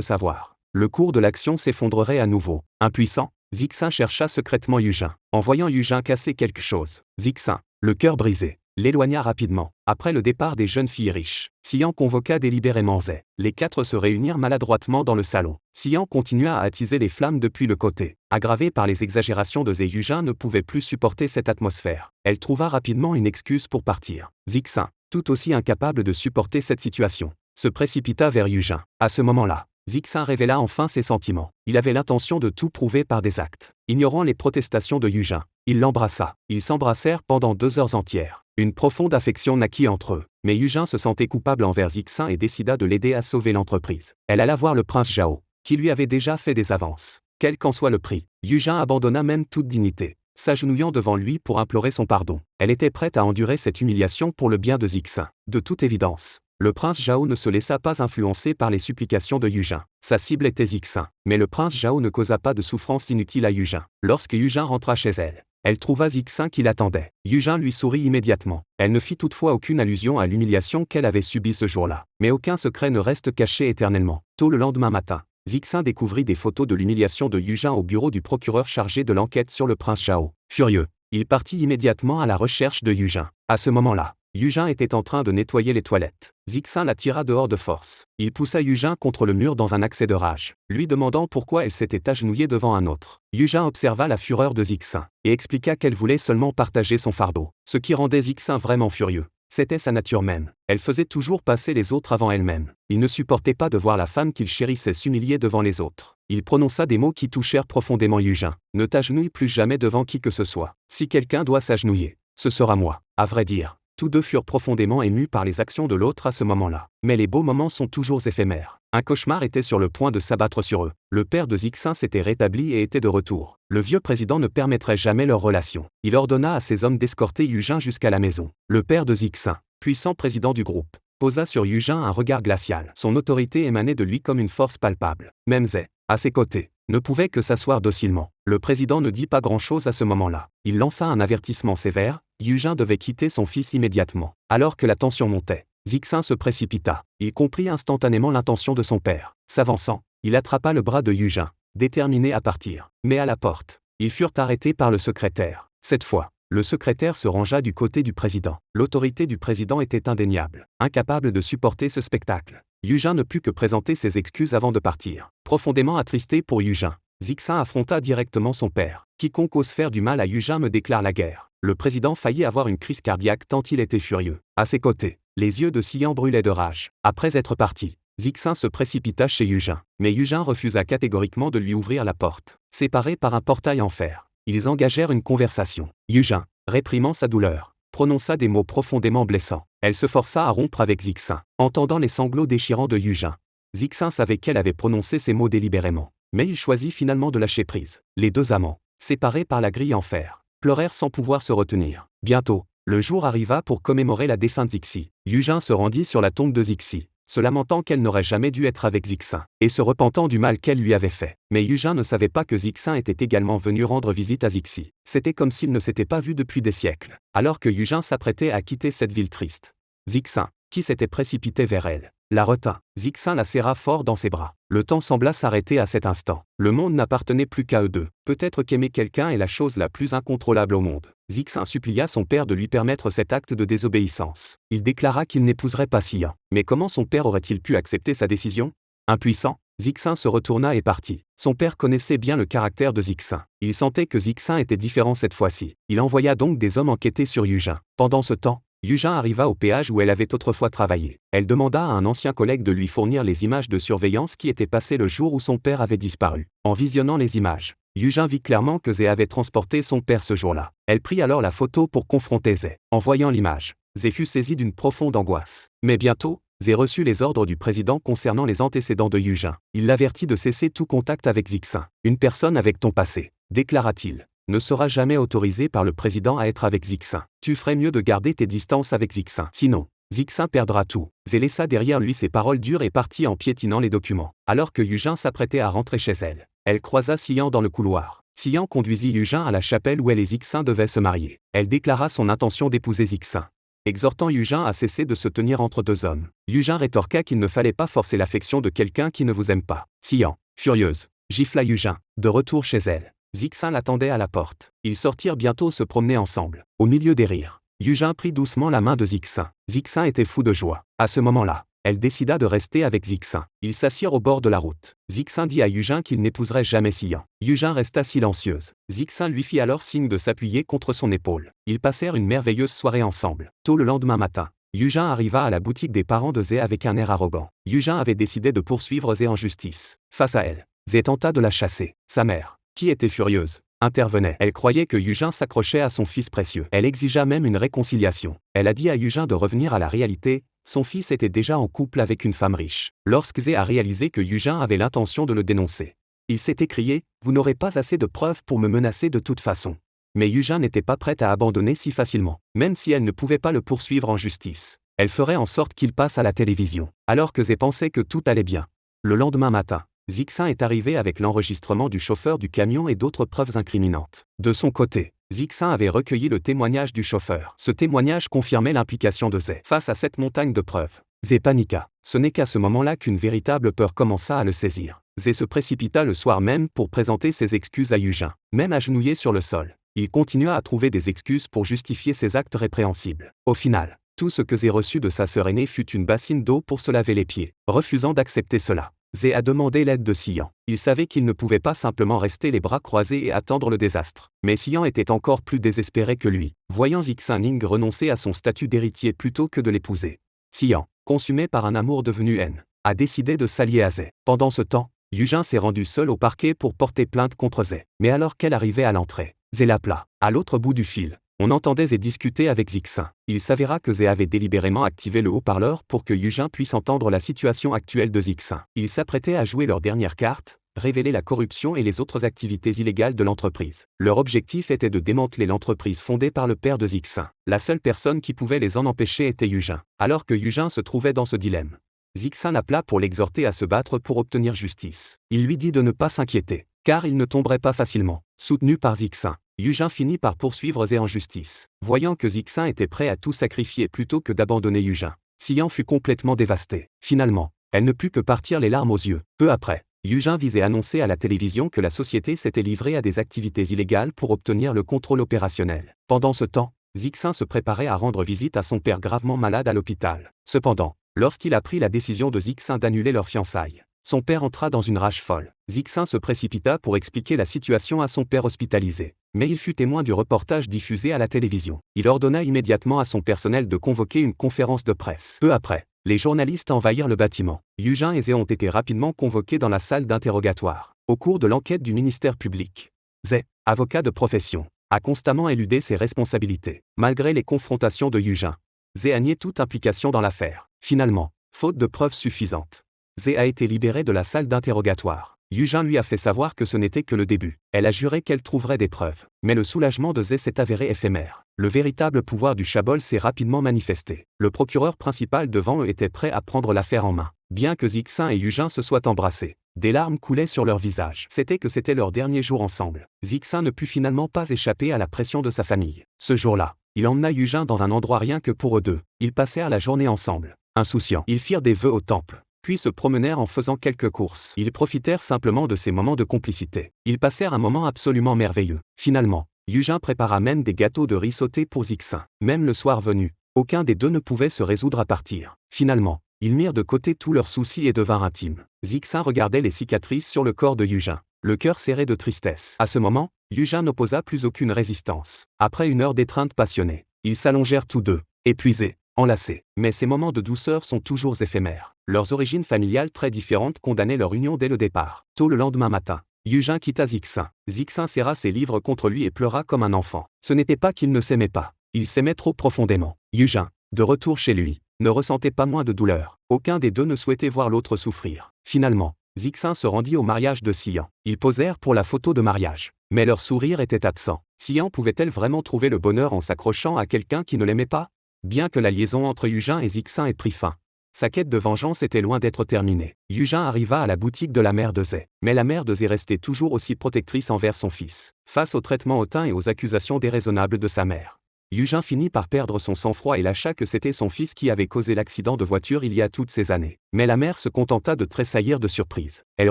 savoir, le cours de l'action s'effondrerait à nouveau. Impuissant, Zixin chercha secrètement Yujin. En voyant Yujin casser quelque chose, Zixin, le cœur brisé, l'éloigna rapidement. Après le départ des jeunes filles riches, Xian convoqua délibérément Zhe. Les quatre se réunirent maladroitement dans le salon. Xian continua à attiser les flammes depuis le côté. Aggravée par les exagérations de Zhe, Yujin ne pouvait plus supporter cette atmosphère. Elle trouva rapidement une excuse pour partir. Zixin, tout aussi incapable de supporter cette situation, se précipita vers Yujin. À ce moment-là, Zixin révéla enfin ses sentiments. Il avait l'intention de tout prouver par des actes. Ignorant les protestations de Yujin, il l'embrassa. Ils s'embrassèrent pendant 2 heures entières. Une profonde affection naquit entre eux. Mais Yujin se sentait coupable envers Zixin et décida de l'aider à sauver l'entreprise. Elle alla voir le prince Zhao, qui lui avait déjà fait des avances. Quel qu'en soit le prix, Yujin abandonna même toute dignité, s'agenouillant devant lui pour implorer son pardon. Elle était prête à endurer cette humiliation pour le bien de Zixin. De toute évidence, le prince Zhao ne se laissa pas influencer par les supplications de Yujin. Sa cible était Zixin. Mais le prince Zhao ne causa pas de souffrance inutile à Yujin. Lorsque Yujin rentra chez elle, elle trouva Zixin qui l'attendait. Yujin lui sourit immédiatement. Elle ne fit toutefois aucune allusion à l'humiliation qu'elle avait subie ce jour-là. Mais aucun secret ne reste caché éternellement. Tôt le lendemain matin, Zixin découvrit des photos de l'humiliation de Yujin au bureau du procureur chargé de l'enquête sur le prince Zhao. Furieux, il partit immédiatement à la recherche de Yujin. À ce moment-là, Yujin était en train de nettoyer les toilettes. Zixin la tira dehors de force. Il poussa Yujin contre le mur dans un accès de rage, lui demandant pourquoi elle s'était agenouillée devant un autre. Yujin observa la fureur de Zixin et expliqua qu'elle voulait seulement partager son fardeau. Ce qui rendait Zixin vraiment furieux, c'était sa nature même. Elle faisait toujours passer les autres avant elle-même. Il ne supportait pas de voir la femme qu'il chérissait s'humilier devant les autres. Il prononça des mots qui touchèrent profondément Yujin. Ne t'agenouille plus jamais devant qui que ce soit. Si quelqu'un doit s'agenouiller, ce sera moi. À vrai dire, tous deux furent profondément émus par les actions de l'autre à ce moment-là. Mais les beaux moments sont toujours éphémères. Un cauchemar était sur le point de s'abattre sur eux. Le père de Zixin s'était rétabli et était de retour. Le vieux président ne permettrait jamais leur relation. Il ordonna à ses hommes d'escorter Yujin jusqu'à la maison. Le père de Zixin, puissant président du groupe, posa sur Yujin un regard glacial. Son autorité émanait de lui comme une force palpable. Même Zhe, à ses côtés, ne pouvait que s'asseoir docilement. Le président ne dit pas grand-chose à ce moment-là. Il lança un avertissement sévère. Yujin devait quitter son fils immédiatement. Alors que la tension montait, Zixin se précipita. Il comprit instantanément l'intention de son père. S'avançant, il attrapa le bras de Yujin, déterminé à partir. Mais à la porte, ils furent arrêtés par le secrétaire. Cette fois, le secrétaire se rangea du côté du président. L'autorité du président était indéniable. Incapable de supporter ce spectacle, Yujin ne put que présenter ses excuses avant de partir. Profondément attristé pour Yujin, Zixin affronta directement son père. Quiconque ose faire du mal à Yujin me déclare la guerre. Le président faillit avoir une crise cardiaque tant il était furieux. À ses côtés, les yeux de Xian brûlaient de rage. Après être parti, Zixin se précipita chez Yujin. Mais Yujin refusa catégoriquement de lui ouvrir la porte. Séparés par un portail en fer, ils engagèrent une conversation. Yujin, réprimant sa douleur, prononça des mots profondément blessants. Elle se força à rompre avec Zixin. Entendant les sanglots déchirants de Yujin, Zixin savait qu'elle avait prononcé ces mots délibérément. Mais il choisit finalement de lâcher prise. Les deux amants, séparés par la grille en fer, pleurèrent sans pouvoir se retenir. Bientôt, le jour arriva pour commémorer la défunte Zixi. Yujin se rendit sur la tombe de Zixi, se lamentant qu'elle n'aurait jamais dû être avec Zixin, et se repentant du mal qu'elle lui avait fait. Mais Yujin ne savait pas que Zixin était également venu rendre visite à Zixi. C'était comme s'ils ne s'étaient pas vus depuis des siècles. Alors que Yujin s'apprêtait à quitter cette ville triste, Zixin, qui s'était précipité vers elle, la retint. Zixin la serra fort dans ses bras. Le temps sembla s'arrêter à cet instant. Le monde n'appartenait plus qu'à eux deux. Peut-être qu'aimer quelqu'un est la chose la plus incontrôlable au monde. Zixin supplia son père de lui permettre cet acte de désobéissance. Il déclara qu'il n'épouserait pas Xian. Mais comment son père aurait-il pu accepter sa décision? Impuissant, Zixin se retourna et partit. Son père connaissait bien le caractère de Zixin. Il sentait que Zixin était différent cette fois-ci. Il envoya donc des hommes enquêter sur Yujin. Pendant ce temps, Yujin arriva au péage où elle avait autrefois travaillé. Elle demanda à un ancien collègue de lui fournir les images de surveillance qui étaient passées le jour où son père avait disparu. En visionnant les images, Yujin vit clairement que Zhe avait transporté son père ce jour-là. Elle prit alors la photo pour confronter Zhe. En voyant l'image, Zé fut saisi d'une profonde angoisse. Mais bientôt, Zé reçut les ordres du président concernant les antécédents de Yujin. Il l'avertit de cesser tout contact avec Zixin. Une personne avec ton passé, déclara-t-il, ne sera jamais autorisée par le président à être avec Zixin. Tu ferais mieux de garder tes distances avec Zixin. Sinon, Zixin perdra tout. Zé laissa derrière lui ses paroles dures et partit en piétinant les documents. Alors que Yujin s'apprêtait à rentrer chez elle, elle croisa Xian dans le couloir. Xian conduisit Yujin à la chapelle où elle et Zixin devaient se marier. Elle déclara son intention d'épouser Zixin, exhortant Yujin à cesser de se tenir entre deux hommes. Yujin rétorqua qu'il ne fallait pas forcer l'affection de quelqu'un qui ne vous aime pas. Xian, furieuse, gifla Yujin. De retour chez elle, Zixin l'attendait à la porte. Ils sortirent bientôt se promener ensemble. Au milieu des rires, Yujin prit doucement la main de Zixin. Zixin était fou de joie. À ce moment-là, elle décida de rester avec Zixin. Ils s'assirent au bord de la route. Zixin dit à Yujin qu'il n'épouserait jamais Xian. Yujin resta silencieuse. Zixin lui fit alors signe de s'appuyer contre son épaule. Ils passèrent une merveilleuse soirée ensemble. Tôt le lendemain matin, Yujin arriva à la boutique des parents de Zé avec un air arrogant. Yujin avait décidé de poursuivre Zé en justice. Face à elle, Zé tenta de la chasser. Sa mère, qui était furieuse, intervenait. Elle croyait que Yujin s'accrochait à son fils précieux. Elle exigea même une réconciliation. Elle a dit à Yujin de revenir à la réalité. Son fils était déjà en couple avec une femme riche. Lorsque Zé a réalisé que Yujin avait l'intention de le dénoncer, il s'est écrié « Vous n'aurez pas assez de preuves pour me menacer de toute façon ». Mais Yujin n'était pas prête à abandonner si facilement. Même si elle ne pouvait pas le poursuivre en justice, elle ferait en sorte qu'il passe à la télévision. Alors que Zé pensait que tout allait bien. Le lendemain matin, Zixin est arrivé avec l'enregistrement du chauffeur du camion et d'autres preuves incriminantes. De son côté, Zixin avait recueilli le témoignage du chauffeur. Ce témoignage confirmait l'implication de Zé. Face à cette montagne de preuves, Zé paniqua. Ce n'est qu'à ce moment-là qu'une véritable peur commença à le saisir. Zé se précipita le soir même pour présenter ses excuses à Yujin. Même agenouillé sur le sol, il continua à trouver des excuses pour justifier ses actes répréhensibles. Au final, tout ce que Zé reçut de sa sœur aînée fut une bassine d'eau pour se laver les pieds. Refusant d'accepter cela, Zé a demandé l'aide de Xian. Il savait qu'il ne pouvait pas simplement rester les bras croisés et attendre le désastre. Mais Xian était encore plus désespéré que lui, voyant Zixin Ning renoncer à son statut d'héritier plutôt que de l'épouser. Xian, consumé par un amour devenu haine, a décidé de s'allier à Zé. Pendant ce temps, Yujin s'est rendu seul au parquet pour porter plainte contre Zé. Mais alors qu'elle arrivait à l'entrée, Zé l'appela. À l'autre bout du fil, on entendait Zé discuter avec Zixin. Il s'avéra que Zé avait délibérément activé le haut-parleur pour que Yujin puisse entendre la situation actuelle de Zixin. Ils s'apprêtaient à jouer leur dernière carte, révéler la corruption et les autres activités illégales de l'entreprise. Leur objectif était de démanteler l'entreprise fondée par le père de Zixin. La seule personne qui pouvait les en empêcher était Yujin. Alors que Yujin se trouvait dans ce dilemme, Zixin l'appela pour l'exhorter à se battre pour obtenir justice. Il lui dit de ne pas s'inquiéter, car il ne tomberait pas facilement. Soutenu par Zixin, Yujin finit par poursuivre Zé en justice. Voyant que Zixin était prêt à tout sacrifier plutôt que d'abandonner Yujin, Xian fut complètement dévastée. Finalement, elle ne put que partir les larmes aux yeux. Peu après, Yujin visait annoncer à la télévision que la société s'était livrée à des activités illégales pour obtenir le contrôle opérationnel. Pendant ce temps, Zixin se préparait à rendre visite à son père gravement malade à l'hôpital. Cependant, lorsqu'il a pris la décision de Zixin d'annuler leurs fiançailles, son père entra dans une rage folle. Zixin se précipita pour expliquer la situation à son père hospitalisé. Mais il fut témoin du reportage diffusé à la télévision. Il ordonna immédiatement à son personnel de convoquer une conférence de presse. Peu après, les journalistes envahirent le bâtiment. Yujin et Zé ont été rapidement convoqués dans la salle d'interrogatoire. Au cours de l'enquête du ministère public, Zé, avocat de profession, a constamment éludé ses responsabilités. Malgré les confrontations de Yujin, Zé a nié toute implication dans l'affaire. Finalement, faute de preuves suffisantes, Zé a été libéré de la salle d'interrogatoire. Yujin lui a fait savoir que ce n'était que le début. Elle a juré qu'elle trouverait des preuves. Mais le soulagement de Zé s'est avéré éphémère. Le véritable pouvoir du Chabol s'est rapidement manifesté. Le procureur principal devant eux était prêt à prendre l'affaire en main. Bien que Zixin et Yujin se soient embrassés, des larmes coulaient sur leurs visages. C'était leur dernier jour ensemble. Zixin ne put finalement pas échapper à la pression de sa famille. Ce jour-là, il emmena Yujin dans un endroit rien que pour eux deux. Ils passèrent la journée ensemble. Insouciants, ils firent des vœux au temple, puis se promenèrent en faisant quelques courses. Ils profitèrent simplement de ces moments de complicité. Ils passèrent un moment absolument merveilleux. Finalement, Yujin prépara même des gâteaux de riz sauté pour Zixin. Même le soir venu, aucun des deux ne pouvait se résoudre à partir. Finalement, ils mirent de côté tous leurs soucis et devinrent intimes. Zixin regardait les cicatrices sur le corps de Yujin, le cœur serré de tristesse. À ce moment, Yujin n'opposa plus aucune résistance. Après une heure d'étreinte passionnée, ils s'allongèrent tous deux, épuisés, enlacés. Mais ces moments de douceur sont toujours éphémères. Leurs origines familiales très différentes condamnaient leur union dès le départ. Tôt le lendemain matin, Yujin quitta Zixin. Zixin serra ses livres contre lui et pleura comme un enfant. Ce n'était pas qu'il ne s'aimait pas, il s'aimait trop profondément. Yujin, De retour chez lui, ne ressentait pas moins de douleur. Aucun des deux ne souhaitait voir l'autre souffrir. Finalement, Zixin se rendit au mariage de Xian. Ils posèrent pour la photo de mariage. Mais leur sourire était absent. Xian pouvait-elle vraiment trouver le bonheur en s'accrochant à quelqu'un qui ne l'aimait pas? Bien que la liaison entre Yujin et Zixin ait pris fin, sa quête de vengeance était loin d'être terminée. Yujin arriva à la boutique de la mère de Zhe. Mais la mère de Zhe restait toujours aussi protectrice envers son fils. Face au traitement hautain et aux accusations déraisonnables de sa mère, Yujin finit par perdre son sang-froid et lâcha que c'était son fils qui avait causé l'accident de voiture il y a toutes ces années. Mais la mère se contenta de tressaillir de surprise. Elle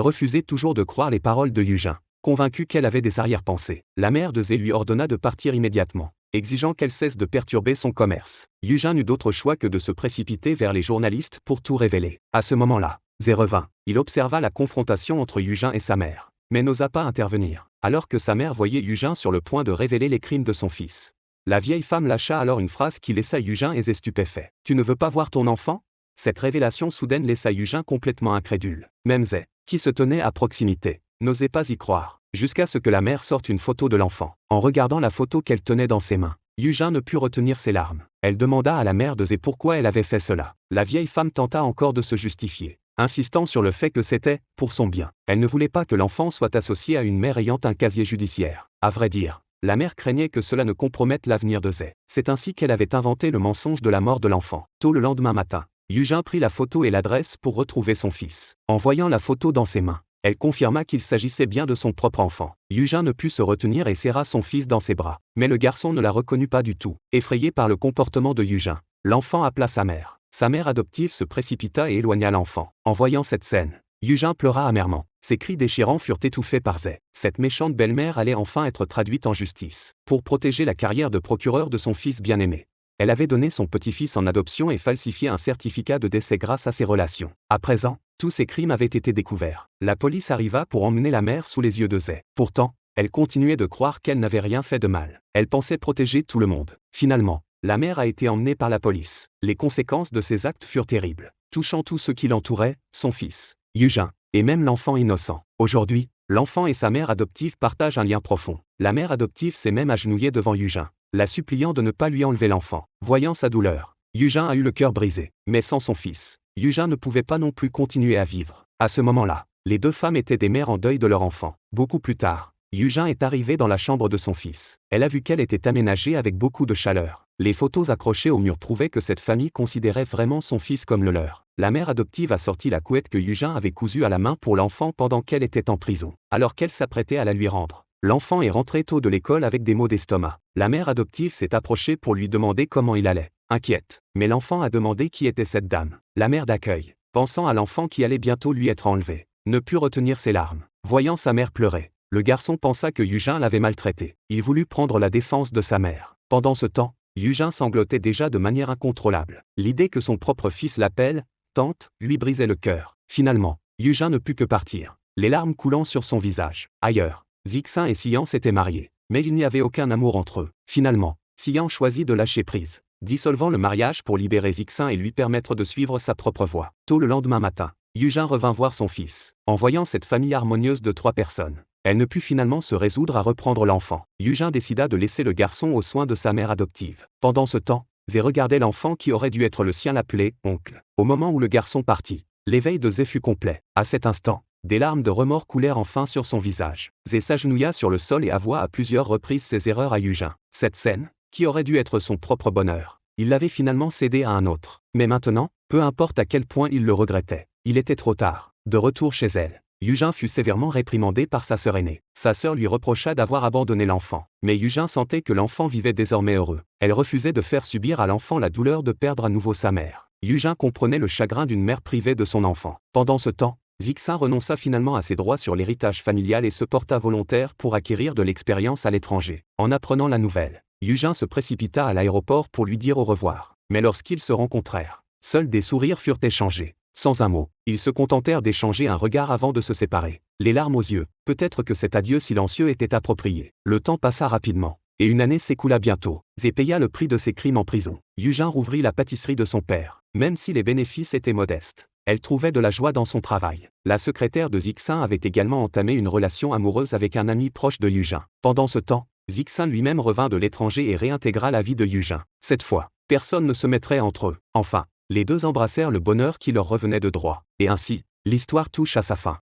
refusait toujours de croire les paroles de Yujin. Convaincue qu'elle avait des arrière-pensées, la mère de Zhe lui ordonna de partir immédiatement, exigeant qu'elle cesse de perturber son commerce. Yujin n'eut d'autre choix que de se précipiter vers les journalistes pour tout révéler. À ce moment-là, Zhe revint. Il observa la confrontation entre Yujin et sa mère, mais n'osa pas intervenir, alors que sa mère voyait Yujin sur le point de révéler les crimes de son fils. La vieille femme lâcha alors une phrase qui laissa Yujin et Zhe stupéfait. « Tu ne veux pas voir ton enfant ?» Cette révélation soudaine laissa Yujin complètement incrédule. Même Zhe, qui se tenait à proximité, n'osait pas y croire, jusqu'à ce que la mère sorte une photo de l'enfant. En regardant la photo qu'elle tenait dans ses mains, Yujin ne put retenir ses larmes. Elle demanda à la mère de Zhe pourquoi elle avait fait cela. La vieille femme tenta encore de se justifier, insistant sur le fait que c'était pour son bien. Elle ne voulait pas que l'enfant soit associé à une mère ayant un casier judiciaire. À vrai dire, la mère craignait que cela ne compromette l'avenir de Zhe. C'est ainsi qu'elle avait inventé le mensonge de la mort de l'enfant. Tôt le lendemain matin, Yujin prit la photo et l'adresse pour retrouver son fils. En voyant la photo dans ses mains, elle confirma qu'il s'agissait bien de son propre enfant. Yujin ne put se retenir et serra son fils dans ses bras. Mais le garçon ne la reconnut pas du tout. Effrayé par le comportement de Yujin, l'enfant appela sa mère. Sa mère adoptive se précipita et éloigna l'enfant. En voyant cette scène, Yujin pleura amèrement. Ses cris déchirants furent étouffés par Zhe. Cette méchante belle-mère allait enfin être traduite en justice. Pour protéger la carrière de procureur de son fils bien-aimé, elle avait donné son petit-fils en adoption et falsifié un certificat de décès grâce à ses relations. À présent, tous ces crimes avaient été découverts. La police arriva pour emmener la mère sous les yeux de Zhe. Pourtant, elle continuait de croire qu'elle n'avait rien fait de mal. Elle pensait protéger tout le monde. Finalement, la mère a été emmenée par la police. Les conséquences de ces actes furent terribles, touchant tout ce qui l'entourait, son fils, Yujin, et même l'enfant innocent. Aujourd'hui, l'enfant et sa mère adoptive partagent un lien profond. La mère adoptive s'est même agenouillée devant Yujin, la suppliant de ne pas lui enlever l'enfant. Voyant sa douleur, Yujin a eu le cœur brisé. Mais sans son fils, Yujin ne pouvait pas non plus continuer à vivre. À ce moment-là, les deux femmes étaient des mères en deuil de leur enfant. Beaucoup plus tard, Yujin est arrivée dans la chambre de son fils. Elle a vu qu'elle était aménagée avec beaucoup de chaleur. Les photos accrochées au mur prouvaient que cette famille considérait vraiment son fils comme le leur. La mère adoptive a sorti la couette que Yujin avait cousue à la main pour l'enfant pendant qu'elle était en prison, alors qu'elle s'apprêtait à la lui rendre. L'enfant est rentré tôt de l'école avec des maux d'estomac. La mère adoptive s'est approchée pour lui demander comment il allait, inquiète. Mais l'enfant a demandé qui était cette dame. La mère d'accueil, pensant à l'enfant qui allait bientôt lui être enlevé, ne put retenir ses larmes. Voyant sa mère pleurer, le garçon pensa que Yujin l'avait maltraité. Il voulut prendre la défense de sa mère. Pendant ce temps, Yujin sanglotait déjà de manière incontrôlable. L'idée que son propre fils l'appelle « tante » lui brisait le cœur. Finalement, Yujin ne put que partir, les larmes coulant sur son visage. Ailleurs, Zixin et Xian s'étaient mariés, mais il n'y avait aucun amour entre eux. Finalement, Xian choisit de lâcher prise, dissolvant le mariage pour libérer Zixin et lui permettre de suivre sa propre voie. Tôt le lendemain matin, Yujin revint voir son fils. En voyant cette famille harmonieuse de 3 personnes, elle ne put finalement se résoudre à reprendre l'enfant. Yujin décida de laisser le garçon aux soins de sa mère adoptive. Pendant ce temps, Zhe regardait l'enfant qui aurait dû être le sien l'appeler « oncle ». Au moment où le garçon partit, l'éveil de Zhe fut complet. À cet instant, des larmes de remords coulèrent enfin sur son visage. Zhe s'agenouilla sur le sol et avoua à plusieurs reprises ses erreurs à Yujin. Cette scène, qui aurait dû être son propre bonheur, il l'avait finalement cédé à un autre. Mais maintenant, peu importe à quel point il le regrettait, il était trop tard. De retour chez elle, Yujin fut sévèrement réprimandé par sa sœur aînée. Sa sœur lui reprocha d'avoir abandonné l'enfant. Mais Yujin sentait que l'enfant vivait désormais heureux. Elle refusait de faire subir à l'enfant la douleur de perdre à nouveau sa mère. Yujin comprenait le chagrin d'une mère privée de son enfant. Pendant ce temps, Zixin renonça finalement à ses droits sur l'héritage familial et se porta volontaire pour acquérir de l'expérience à l'étranger. En apprenant la nouvelle, Yujin se précipita à l'aéroport pour lui dire au revoir. Mais lorsqu'ils se rencontrèrent, seuls des sourires furent échangés. Sans un mot, ils se contentèrent d'échanger un regard avant de se séparer, les larmes aux yeux. Peut-être que cet adieu silencieux était approprié. Le temps passa rapidement, et une année s'écoula bientôt. Zhe paya le prix de ses crimes en prison. Yujin rouvrit la pâtisserie de son père. Même si les bénéfices étaient modestes, elle trouvait de la joie dans son travail. La secrétaire de Zixin avait également entamé une relation amoureuse avec un ami proche de Yujin. Pendant ce temps, Zixin lui-même revint de l'étranger et réintégra la vie de Yujin. Cette fois, Personne ne se mettrait entre eux. Enfin, les deux embrassèrent le bonheur qui leur revenait de droit. Et ainsi, l'histoire touche à sa fin.